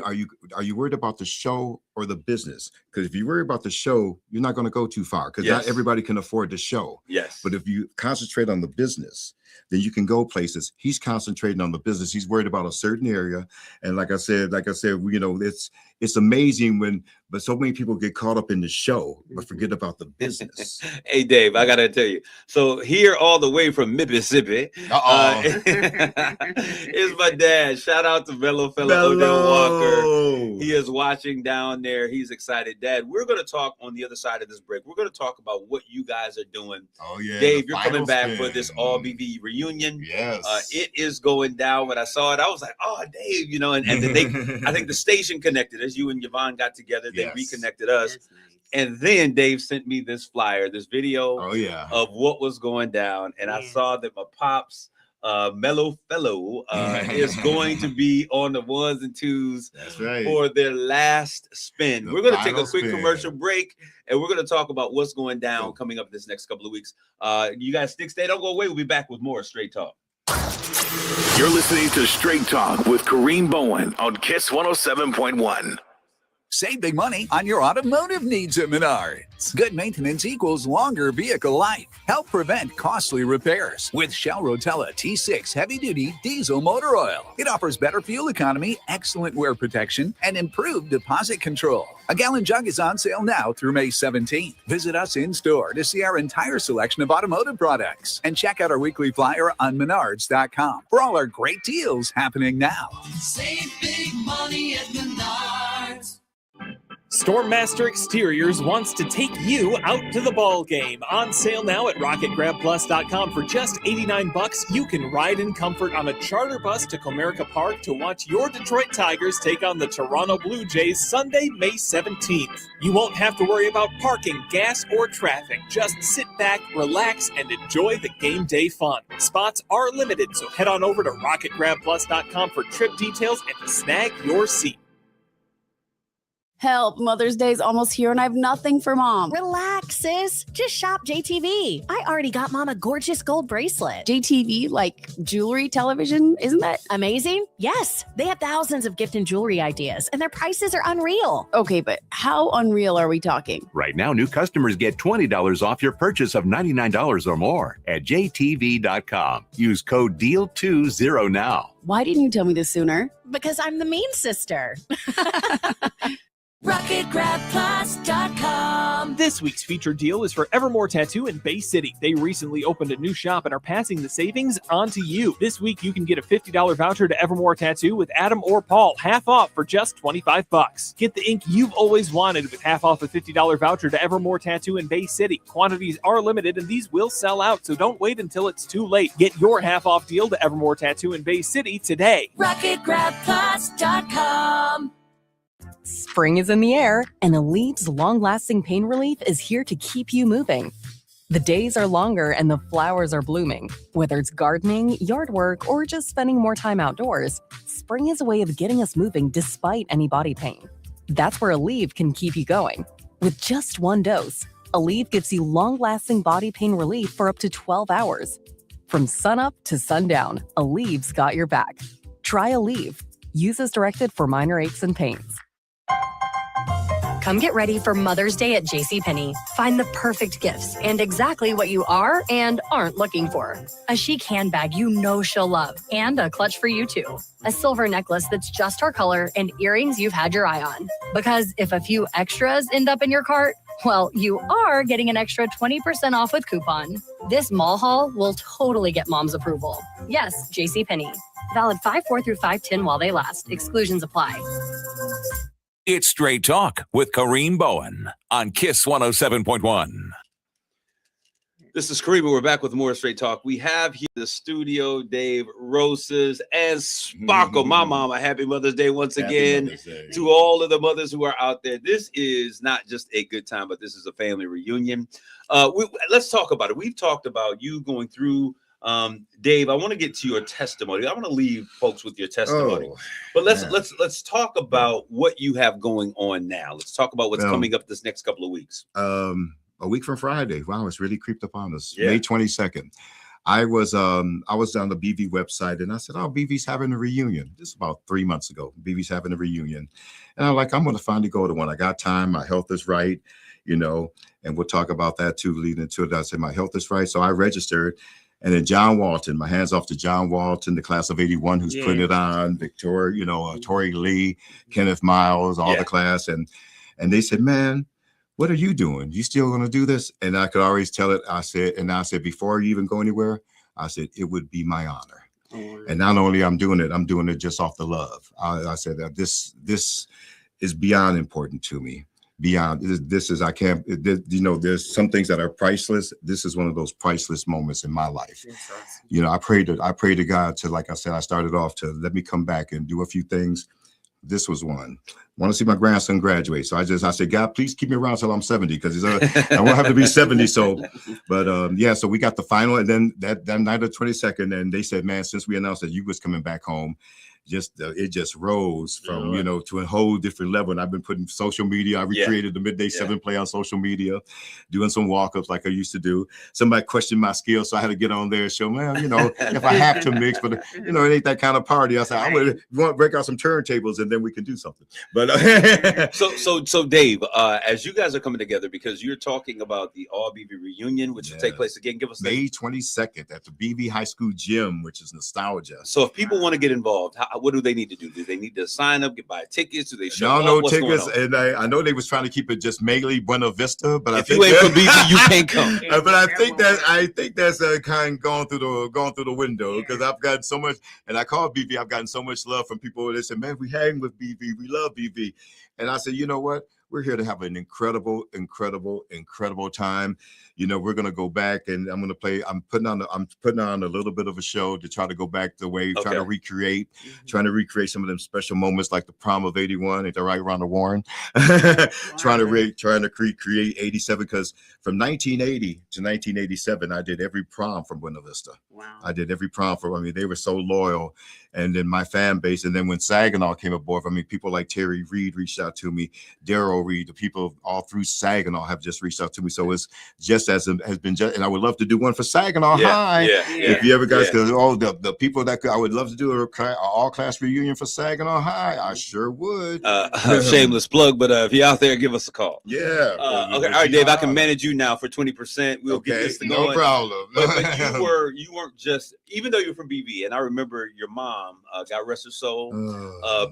Are you worried about the show or the business. Because if you worry about the show, you're not going to go too far, because not everybody can afford the show. Yes. But if you concentrate on the business, then you can go places. He's concentrating on the business. He's worried about a certain area. And like I said, you know, it's amazing but so many people get caught up in the show, but forget about the business. Hey, Dave, I got to tell you. So here all the way from Mississippi is my dad. Shout out to Fellow Odell Walker. He is watching down there. He's excited. Dad, we're going to talk on the other side of this break. We're going to talk about what you guys are doing. Oh, yeah. Dave, you're coming back for this All BV reunion. Yes. It is going down. When I saw it, I was like, oh, Dave, you know, and then I think the station connected as you and Yvonne got together. They reconnected us. Nice. And then Dave sent me this flyer, this video of what was going down. And I saw that my pops, Mellow Fellow, is going to be on the 1s and 2s for their last spin. We're going to take a quick commercial break, and we're going to talk about what's going down coming up this next couple of weeks. You guys stay, don't go away. We'll be back with more Straight Talk. You're listening to Straight Talk with Kareem Bowen on KISS 107.1. Save big money on your automotive needs at Menards. Good maintenance equals longer vehicle life. Help prevent costly repairs with Shell Rotella T6 heavy-duty diesel motor oil. It offers better fuel economy, excellent wear protection, and improved deposit control. A gallon jug is on sale now through May 17th. Visit us in-store to see our entire selection of automotive products. And check out our weekly flyer on Menards.com for all our great deals happening now. Save big money at Menards. Stormmaster Exteriors wants to take you out to the ball game. On sale now at RocketGrabPlus.com for just $89. You can ride in comfort on a charter bus to Comerica Park to watch your Detroit Tigers take on the Toronto Blue Jays Sunday, May 17th. You won't have to worry about parking, gas, or traffic. Just sit back, relax, and enjoy the game day fun. Spots are limited, so head on over to RocketGrabPlus.com for trip details and to snag your seat. Help, Mother's Day's almost here and I have nothing for Mom. Relax, sis. Just shop JTV. I already got Mom a gorgeous gold bracelet. JTV, like jewelry, television, isn't that amazing? Yes. They have thousands of gift and jewelry ideas and their prices are unreal. Okay, but how unreal are we talking? Right now, new customers get $20 off your purchase of $99 or more at JTV.com. Use code DEAL20 now. Why didn't you tell me this sooner? Because I'm the mean sister. RocketGrabPlus.com. This week's featured deal is for Evermore Tattoo in Bay City. They recently opened a new shop and are passing the savings on to you. This week, you can get a $50 voucher to Evermore Tattoo with Adam or Paul, half off for just $25. Get the ink you've always wanted with half off a $50 voucher to Evermore Tattoo in Bay City. Quantities are limited and these will sell out, so don't wait until it's too late. Get your half off deal to Evermore Tattoo in Bay City today. RocketGrabPlus.com. Spring is in the air, and Alev's long-lasting pain relief is here to keep you moving. The days are longer and the flowers are blooming. Whether it's gardening, yard work, or just spending more time outdoors, spring is a way of getting us moving despite any body pain. That's where Aleve can keep you going. With just one dose, Aleve gives you long-lasting body pain relief for up to 12 hours. From sunup to sundown, Aleve's got your back. Try Aleve. Use as directed for minor aches and pains. Come get ready for Mother's Day at JCPenney. Find the perfect gifts and exactly what you are and aren't looking for. A chic handbag you know she'll love, and a clutch for you too. A silver necklace that's just her color, and earrings you've had your eye on. Because if a few extras end up in your cart, well, you are getting an extra 20% off with coupon. This mall haul will totally get Mom's approval. Yes, JCPenney. Valid 5/4 through 5/10 while they last. Exclusions apply. It's Straight Talk with Kareem Bowen on KISS 107.1. This is Kareem, and we're back with more Straight Talk. We have here in the studio Dave Roses and Sparkle. My mama, happy Mother's Day once again to all of the mothers who are out there. This is not just a good time, but this is a family reunion. Let's talk about it. We've talked about you going through Dave, I want to get to your testimony. I want to leave folks with your testimony, but let's talk about what you have going on now. Let's talk about what's coming up this next couple of weeks. A week from Friday. Wow, it's really creeped up on us. May 22nd. I was on the BV website and I said, oh, BV's having a reunion. This is about 3 months ago. BV's having a reunion. And I'm like, I'm going to finally go to one. I got time. My health is right, and we'll talk about that too, leading into it. I said, my health is right. So I registered. And then John Walton, my hands off to John Walton, the class of 81, who's putting it on, Victoria, Tori Lee, Kenneth Miles, all the class. And they said, man, what are you doing? You still going to do this? And I could always tell it. I said, before you even go anywhere, I said, it would be my honor. And not only I'm doing it just off the love. I said that this is beyond important to me. Beyond this is, I can't, there's some things that are priceless. This is one of those priceless moments in my life. I pray to God to, like I said, I started off to let me come back and do a few things. This was one. I want to see my grandson graduate. So I said, God, please keep me around till I'm 70 because I won't have to be 70. So, but so we got the final, and then that night of 22nd, and they said, man, since we announced that you was coming back home, it just rose from to a whole different level. And I've been putting social media. I recreated the Midday 7 play on social media, doing some walk-ups like I used to do. Somebody questioned my skills, so I had to get on there and show, man, if I have to mix, but it ain't that kind of party. I said, I want to break out some turntables and then we can do something. But so Dave, as you guys are coming together, because you're talking about the All BV reunion, which will take place again, give us May 22nd at the BV High School Gym, which is nostalgia. So if people want to get involved, what do they need to do? Do they need to sign up, buy tickets? Do they show up? No tickets. And I know they was trying to keep it just mainly Buena Vista, but if you ain't from BV, you can't come. But I think that's kind of gone through the window because I've gotten so much, and I call BV. I've gotten so much love from people. They said, "Man, we hang with BV. We love BV," and I said, "You know what? We're here to have an incredible time. We're gonna go back, and I'm putting on a little bit of a show to try to go back the way, trying to recreate some of them special moments like the prom of '81, ain't that right, Rhonda Warren? trying to recreate '87 because from 1980 to 1987, I did every prom from Buena Vista. Wow. I did every prom they were so loyal, and then my fan base, and then when Saginaw came aboard, people like Terry Reed reached out to me, Daryl Reed, the people all through Saginaw have just reached out to me. So it's just as it has been, and I would love to do one for Saginaw High. If you ever guys could, the people that I would love to do an all class reunion for Saginaw High. I sure would. Shameless plug, but if you're out there, give us a call. Yeah. Okay. All right, Dave. I can manage you now for 20%. We'll get this to going. No problem. But you weren't just, even though you're from BV, and I remember your mom, God rest her soul,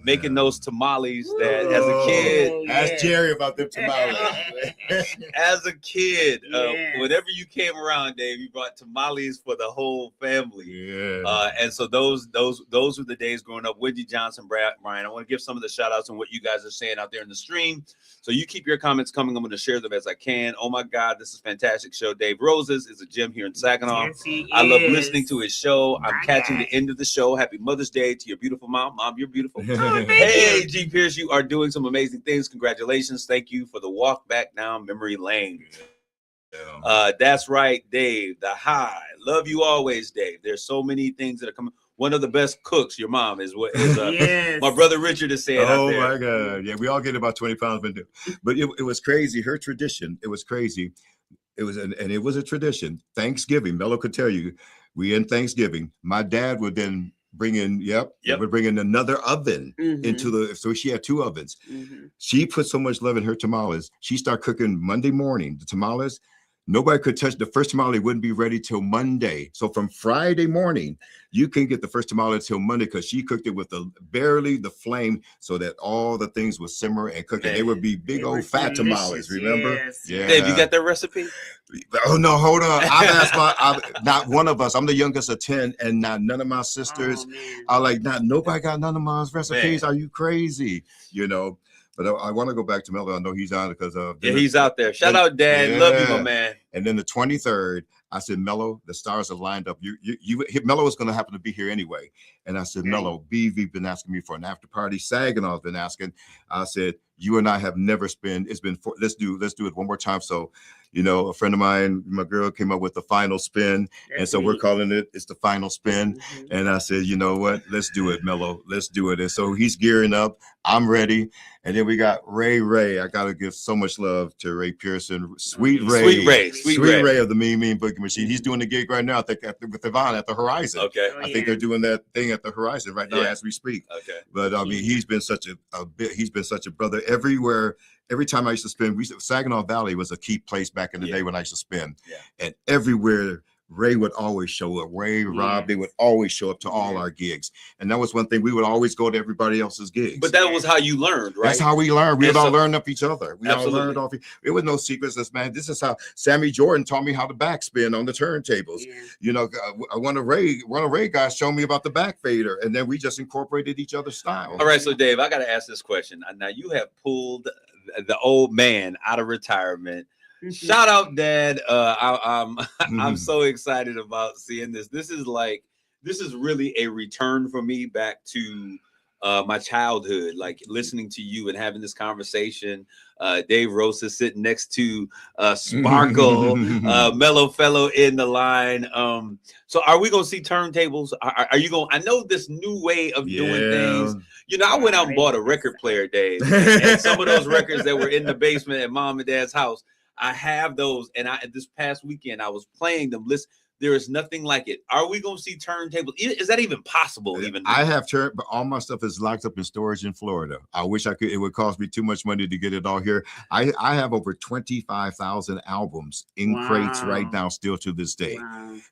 making those tamales that as a kid. Ask Jerry about them tamales. As a kid, whenever you came around, Dave, you brought tamales for the whole family. Yeah. And so those were the days growing up. Wendy Johnson, Brian, I want to give some of the shout outs on what you guys are saying out there in the stream. So you keep your comments coming. I'm going to share them as I can. Oh my God, this is a fantastic show. Dave Roses is a gym here in Saginaw. Yes, I love listening to his show. I'm catching the end of the show. Happy Mother's Day to your beautiful mom. Mom, you're beautiful. Hey, G. Pierce, you are doing some amazing things. Congratulations. Thank you for the walk back down memory lane. That's right, Dave. The high. Love you always, Dave. There's so many things that are coming. One of the best cooks, your mom, is my brother Richard is saying. Oh my God. Yeah, we all get about 20 pounds. But it was crazy. Her tradition, it was crazy. It was a tradition. Thanksgiving, Mello could tell you, we in Thanksgiving, my dad would then bring in, would bring in another oven so she had 2 ovens. She put so much love in her tamales. She started cooking Monday morning, the tamales. Nobody could touch the first tamale, wouldn't be ready till Monday. So from Friday morning, you can get the first tamale till Monday because she cooked it with barely the flame so that all the things would simmer and cook. And they would be big old fat tamales, remember? Yes. Yeah. Dave, you got that recipe? Oh, no, hold on. I've asked not one of us. I'm the youngest of 10, and none of my sisters are like, nobody got none of my recipes. Man. Are you crazy? But I want to go back to Mello. I know he's on because he's out there. Shout out, Dad. Love you, my man. And then the 23rd, I said, Mello, the stars are lined up. Mello is going to happen to be here anyway. And I said, Mello, BV been asking me for an after party. Saginaw's been asking. I said, you and I have never spent. Let's do it one more time. So You know, a friend of mine, my girl, came up with the final spin, and so we're calling it's the final spin. And I said, you know what? Let's do it, Mello. Let's do it. And so he's gearing up. I'm ready. And then we got Ray. I gotta give so much love to Ray Pearson, Sweet Ray of the Mean Boogie Machine. He's doing the gig right now. I think with Yvonne at the Horizon. Okay. I think they're doing that thing at the Horizon right now as we speak. Okay. But I mean, he's been such a brother everywhere. Every time I used to spin, Saginaw Valley was a key place back in the day when I used to spin, and everywhere. Ray would always show up. Rob, they would always show up to all our gigs. And that was one thing. We would always go to everybody else's gigs. But that was how you learned, right? That's how we learned. We would all learn off each other. We Absolutely. all learned off. It was no secrets. This is how Sammy Jordan taught me how to backspin on the turntables. You know, one of Ray guys showed me about the back fader, and then we just incorporated each other's style. All right, so Dave, I got to ask this question. Now, you have pulled the old man out of retirement. Shout out, Dad. I'm so excited about seeing this. This is really a return for me back to my childhood, like listening to you and having this conversation. Dave Rosa sitting next to Sparkle, Mellow Fellow in the line. So are we gonna see turntables? Are you going? I know this new way of doing things. You know, I went out and bought a record player, Dave, and some of those records that were in the basement at Mom and Dad's house. I have those, and this past weekend I was playing them. Listen, there is nothing like it. Are we going to see turntables? Is that even possible? Even I have but all my stuff is locked up in storage in Florida. I wish I could. It would cost me too much money to get it all here. I have over 25,000 albums in crates right now, still to this day.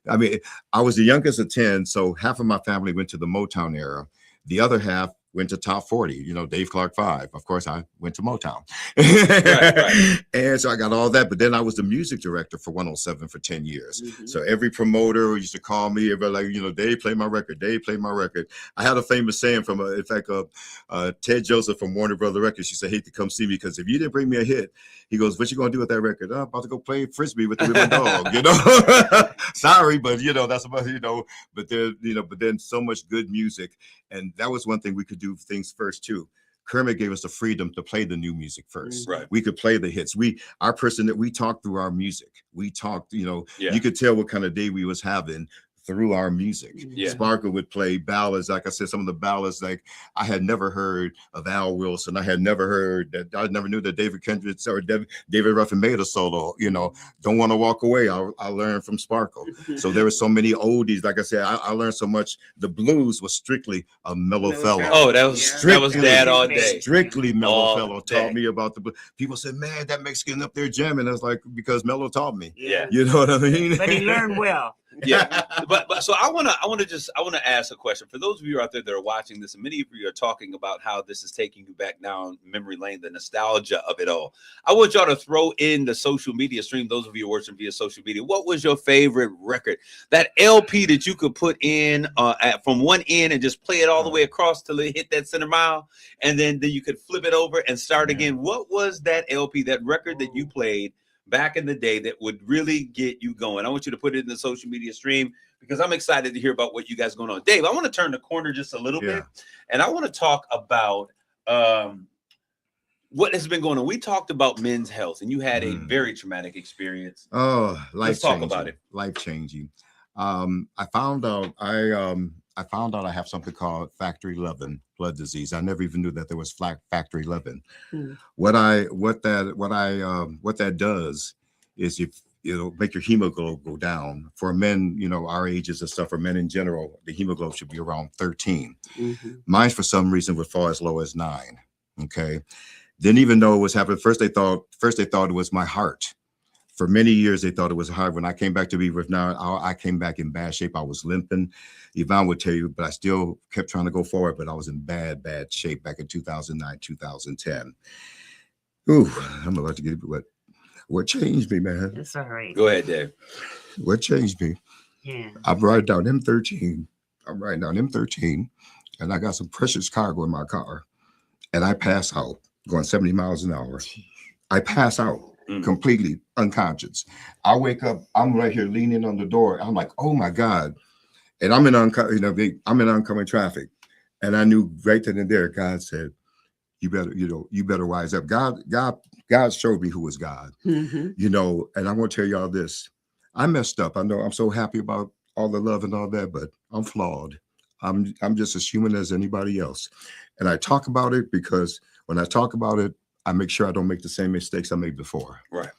I mean, I was the youngest of 10, so half of my family went to the Motown era. The other half went to top 40, you know, Dave Clark 5. Of course, I went to Motown. Right. And so I got all that. But then I was the music director for 107 for 10 years. So every promoter used to call me, everybody like, you know, Dave, play my record. Dave, play my record. I had a famous saying from, in fact, Ted Joseph from Warner Brother Records. She said, hate to come see me because if you didn't bring me a hit, he goes, what you going to do with that record? I'm about to go play Frisbee with my dog, you know? Sorry, but, you know, that's about, you know, but then so much good music. And that was one thing we could do things first too. Kermit gave us the freedom to play the new music first. Right. We could play the hits. We talked through our music. We talked, you know, you could tell what kind of day we was having through our music. Sparkle would play ballads. Like I said, some of the ballads, like I had never heard of Al Wilson. I had never heard that. I never knew that David Kendrick or David Ruffin made a solo, you know, Don't Want to Walk Away. I learned from Sparkle. So there were so many oldies. Like I said, I learned so much. The blues was strictly a Mellow Fellow. Oh, that was Dad all day. Strictly Mellow Fellow taught me about the blues. People said, man, that makes getting up there jamming. I was like, because Mellow taught me. Yeah. You know what I mean? But he learned well. Yeah, but so I want to ask a question for those of you out there that are watching this, and many of you are talking about how this is taking you back down memory lane, the nostalgia of it all. I want y'all to throw in the social media stream. Those of you watching via social media, what was your favorite record? That LP that you could put in from one end and just play it all the way across till it hit that center mile, and then you could flip it over and start again. What was that LP, that record that you played back in the day that would really get you going? I want you to put it in the social media stream because I'm excited to hear about what you guys going on. Dave, I want to turn the corner just a little bit, and I want to talk about what has been going on. We talked about men's health, and you had a very traumatic experience. Oh, let's talk about it. Life changing. I found out I have something called Factor 11 blood disease. I never even knew that there was Factor 11. What that does is make your hemoglobin go down. For men, you know, our ages and stuff, for men in general, the hemoglobin should be around 13. Mine, for some reason, would fall as low as 9. Okay. Didn't even know it was happening. First they thought it was my heart. For many years, they thought it was hard. When I came back to be with now, I came back in bad shape. I was limping. Yvonne would tell you, but I still kept trying to go forward, but I was in bad shape back in 2009, 2010. Ooh, I'm about to get what changed me, man. It's all right. Go ahead, Dave. What changed me? Yeah. I'm writing down M13. And I got some precious cargo in my car. And I pass out, going 70 miles an hour. I pass out. Completely unconscious. I wake up, I'm right here leaning on the door. I'm like, oh my God. And I'm in oncoming traffic. And I knew right then and there, God said, you better wise up. God showed me who was God, and I'm going to tell y'all this. I messed up. I know I'm so happy about all the love and all that, but I'm flawed. I'm just as human as anybody else. And I talk about it because when I talk about it, I make sure I don't make the same mistakes I made before. Right.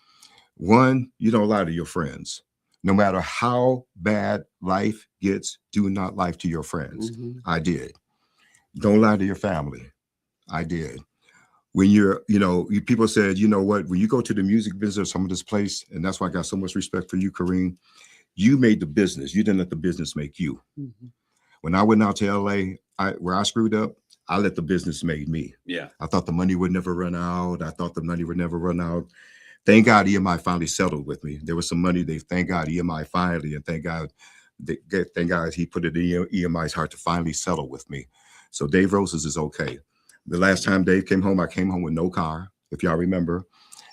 One, you don't lie to your friends. No matter how bad life gets, do not lie to your friends. I did. Don't lie to your family. I did. When people said, you know what, when you go to the music business, some of this place, and that's why I got so much respect for you, Kareem, you made the business. You didn't let the business make you. When I went out to LA, where I screwed up, I let the business make me. Yeah. I thought the money would never run out. I thought the money would never run out. Thank God EMI finally settled with me. There was some money. Thank God EMI finally, and thank God he put it in EMI's heart to finally settle with me. So Dave Roses is okay. The last time Dave came home, I came home with no car, if y'all remember,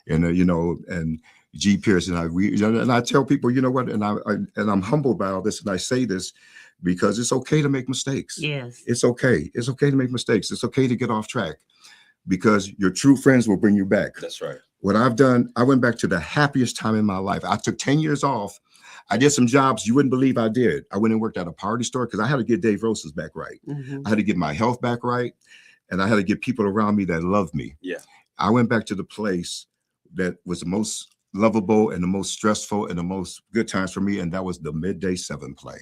and and G. Pierce and I tell people, you know what, and I'm humbled by all this, and I say this because it's okay to make mistakes. Yes, it's okay. It's okay to make mistakes. It's okay to get off track, because your true friends will bring you back. That's right. What I've done, I went back to the happiest time in my life. I took 10 years off. I did some jobs you wouldn't believe I did. I went and worked at a party store because I had to get Dave Roses back right. I had to get my health back right. And I had to get people around me that loved me. Yeah. I went back to the place that was the most lovable and the most stressful and the most good times for me. And that was the Midday 7 play.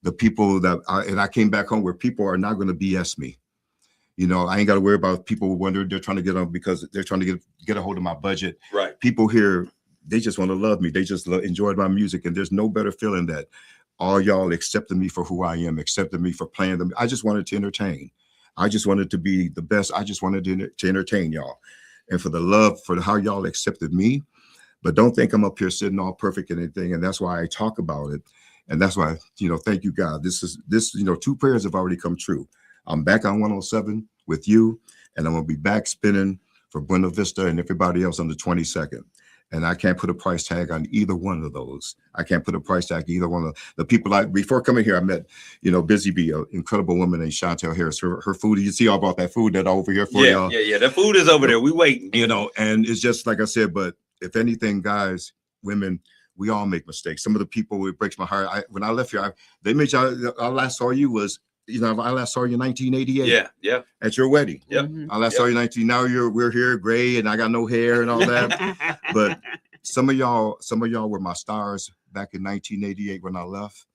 The people I came back home where people are not going to BS me. I ain't got to worry about people wondering they're trying to get on because they're trying to get a hold of my budget. Right. People here, they just want to love me. They just enjoyed my music. And there's no better feeling that all y'all accepted me for who I am, accepted me for playing them. I just wanted to entertain. I just wanted to be the best. I just wanted to entertain y'all. And for the love, for how y'all accepted me. But don't think I'm up here sitting all perfect and anything. And that's why I talk about it. And that's why, thank you, God. This, 2 prayers have already come true. I'm back on 107 with you, and I'm going to be back spinning for Buena Vista and everybody else on the 22nd. And I can't put a price tag on either one of those. I can't put a price tag on either one of the people. Before coming here, I met, Busy Bee, an incredible woman named Chantel Harris. Her food, you see, I brought that food that over here for y'all. Yeah. The food is over there. We waiting. And it's just like I said, but if anything, guys, women, we all make mistakes. Some of the people, it breaks my heart. When I left here, they made y'all, I last saw you was, I last saw you in 1988. Yeah. At your wedding. Yep. I last saw you in 19. Now we're here, gray, and I got no hair and all that. But some of y'all were my stars back in 1988 when I left.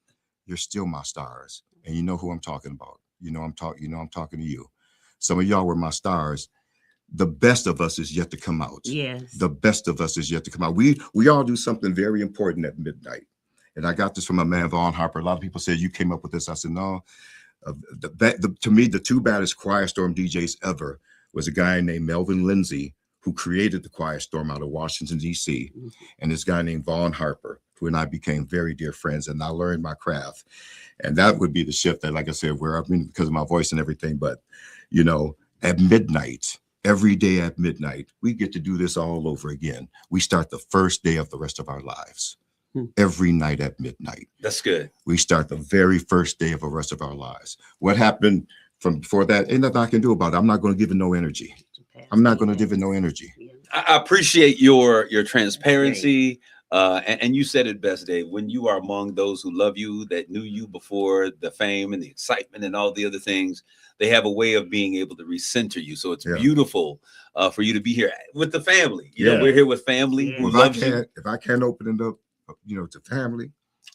You're still my stars, and you know who I'm talking about. I'm talking to you. Some of y'all were my stars. The best of us is yet to come out. yes. The best of us is yet to come out. We all do something very important at midnight. And I got this from my man, Vaughn Harper. A lot of people said you came up with this. I said, no. To me, the 2 baddest Quiet Storm DJs ever was a guy named Melvin Lindsay, who created the Quiet Storm out of Washington, D.C., and this guy named Vaughn Harper, who and I became very dear friends, and I learned my craft. And that would be the shift that, like I said, because of my voice and everything, but, at midnight, every day at midnight, we get to do this all over again. We start the first day of the rest of our lives. Every night at midnight. That's good. We start the very first day of the rest of our lives. What happened from before that, ain't nothing I can do about it. I'm not going to give it no energy. I'm not going to give it no energy. I appreciate your transparency. And you said it best, Dave. When you are among those who love you, that knew you before the fame and the excitement and all the other things, they have a way of being able to recenter you. So it's beautiful for you to be here with the family. We're here with family. Who loves you. If I can't open it up, to family,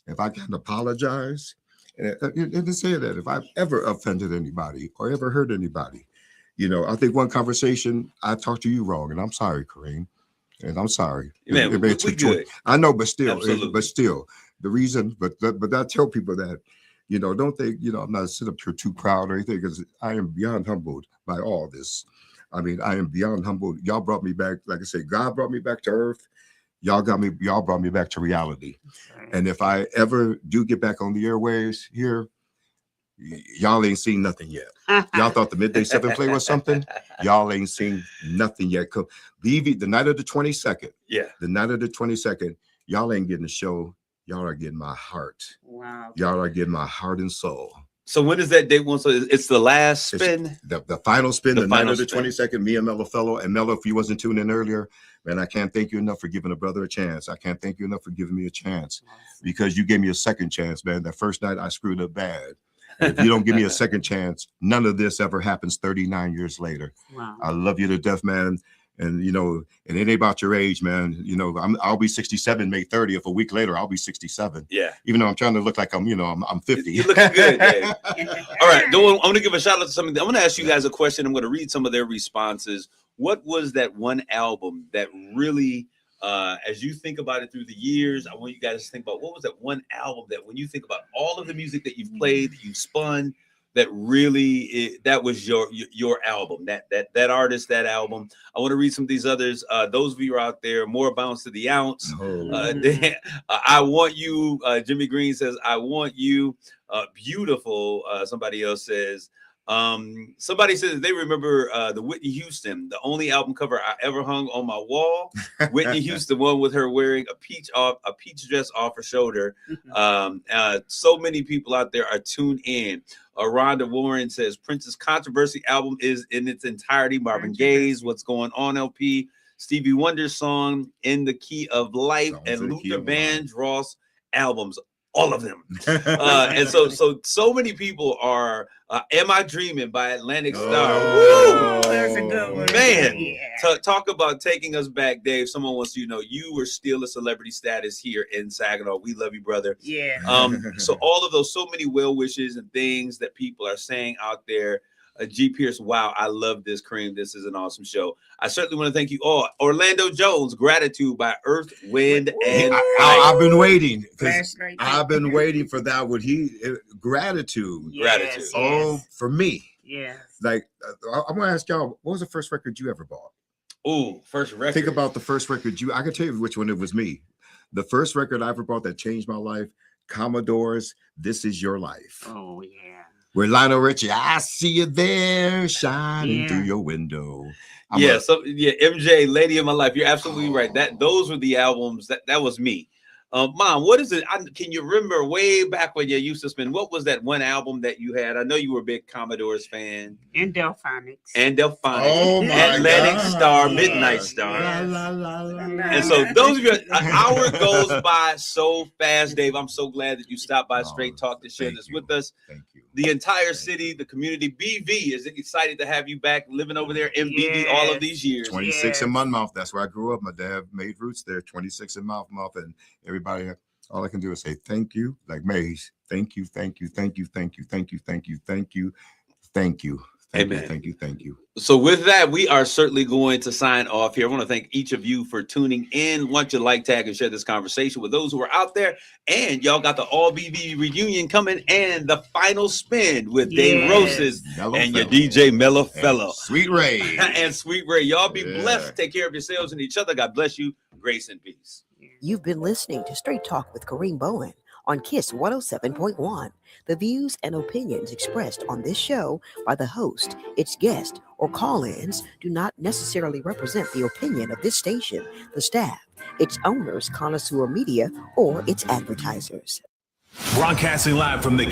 if I can't apologize, and to say that if I've ever offended anybody or ever hurt anybody, I think one conversation I talked to you wrong, and I'm sorry, Kareem, and I'm sorry. Man, we good. I know, but still, Absolutely. The reason, but I tell people that, don't think, I'm not sitting up here too proud or anything, because I am beyond humbled by all this. I mean, I am beyond humbled. Y'all brought me back, like I said, God brought me back to earth. Y'all brought me back to reality. And if I ever do get back on the airwaves here, y'all ain't seen nothing yet. Y'all thought the Midday 7 play was something. Y'all ain't seen nothing yet. The night of the 22nd. Yeah. The night of the 22nd, y'all ain't getting the show. Y'all are getting my heart. Wow. Y'all are getting my heart and soul. So when is that date one? So it's the last spin? The final spin, the night of the spin. 22nd, me and Mello Fellow. And Mello, if you wasn't tuned in earlier, man, I can't thank you enough for giving a brother a chance. I can't thank you enough for giving me a chance because you gave me a second chance, man. That first night I screwed up bad. And if you don't give me a second chance, none of this ever happens 39 years later. Wow. I love you to death, man. And, you know, and it ain't about your age, man. You know, I'll be 67 May 30th. A week later, I'll be 67. Yeah. Even though I'm trying to look like I'm 50. You look good, Dave. All right. I'm going to give a shout out to something. I'm going to ask you guys a question. I'm going to read some of their responses. What was that one album that really, as you think about it through the years, I want you guys to think about what was that one album that when you think about all of the music that you've played, that you've spun, that really that was your album, that artist, that album. I want to read some of these others. Those of you out there, More Bounce to the Ounce. I Want You. Jimmy Green says, I Want You. Beautiful. Somebody else says, somebody says they remember the Whitney Houston, the only album cover I ever hung on my wall. Whitney Houston, one with her wearing a peach dress off her shoulder. So many people out there are tuned in. Rhonda Warren says Prince's Controversy album is in its entirety. Marvin Gaye's What's Going On LP, Stevie Wonder's song In the Key of Life, and Luther Vandross albums. All of them. And so many people are Am I Dreaming by Atlantic Star. Woo! That's a good one. Man, Yeah. talk about taking us back, Dave. Someone wants you to know you were still a celebrity status here in Saginaw. We love you, brother. Yeah. So all of those, so many well wishes and things that people are saying out there. G. Pierce, wow, I love this, Kareem. This is an awesome show. I certainly want to thank you all. Orlando Jones, Gratitude by Earth, Wind, and I've been waiting. Right. I've been waiting for that. Would he Gratitude? Gratitude. Oh, for me. Yeah. Like I'm gonna ask y'all, what was the first record you ever bought? Oh, first record. Think about the first record I can tell you which one it was me. The first record I ever bought that changed my life, Commodore's This Is Your Life. Oh, yeah. With Lionel Richie, I see you there shining through your window. MJ, Lady of My Life. You're absolutely right. Those were the albums that was me. Mom, what is it? Can you remember way back when you used to spin? What was that one album that you had? I know you were a big Commodores fan. And Delphonics. Oh my Atlantic God. Star, Midnight Star. And so those of you, an hour goes by so fast, Dave. I'm so glad that you stopped by Straight Talk to share this with us. Thank you. The entire city, the community, BV is excited to have you back living over there in BV all of these years. 26 in Monmouth. That's where I grew up. My dad made roots there. 26 in Monmouth, and everybody. All I can do is say thank you, like Maze. Thank you, thank you, thank you, thank you, thank you, thank you, thank you, thank you. Amen. Thank you, thank you. So with that, we are certainly going to sign off here. I want to thank each of you for tuning in. Want you to like, tag, and share this conversation with those who are out there. And y'all got the All BB reunion coming and the final spin with Dave Roses and your DJ Mello Fellow. Sweet Ray. And Sweet Ray. Y'all be blessed. Take care of yourselves and each other. God bless you. Grace and peace. You've been listening to Straight Talk with Kareem Bowen on KISS 107.1. The views and opinions expressed on this show by the host, its guest, or call-ins do not necessarily represent the opinion of this station, the staff, its owners, connoisseur media, or its advertisers. Broadcasting live from the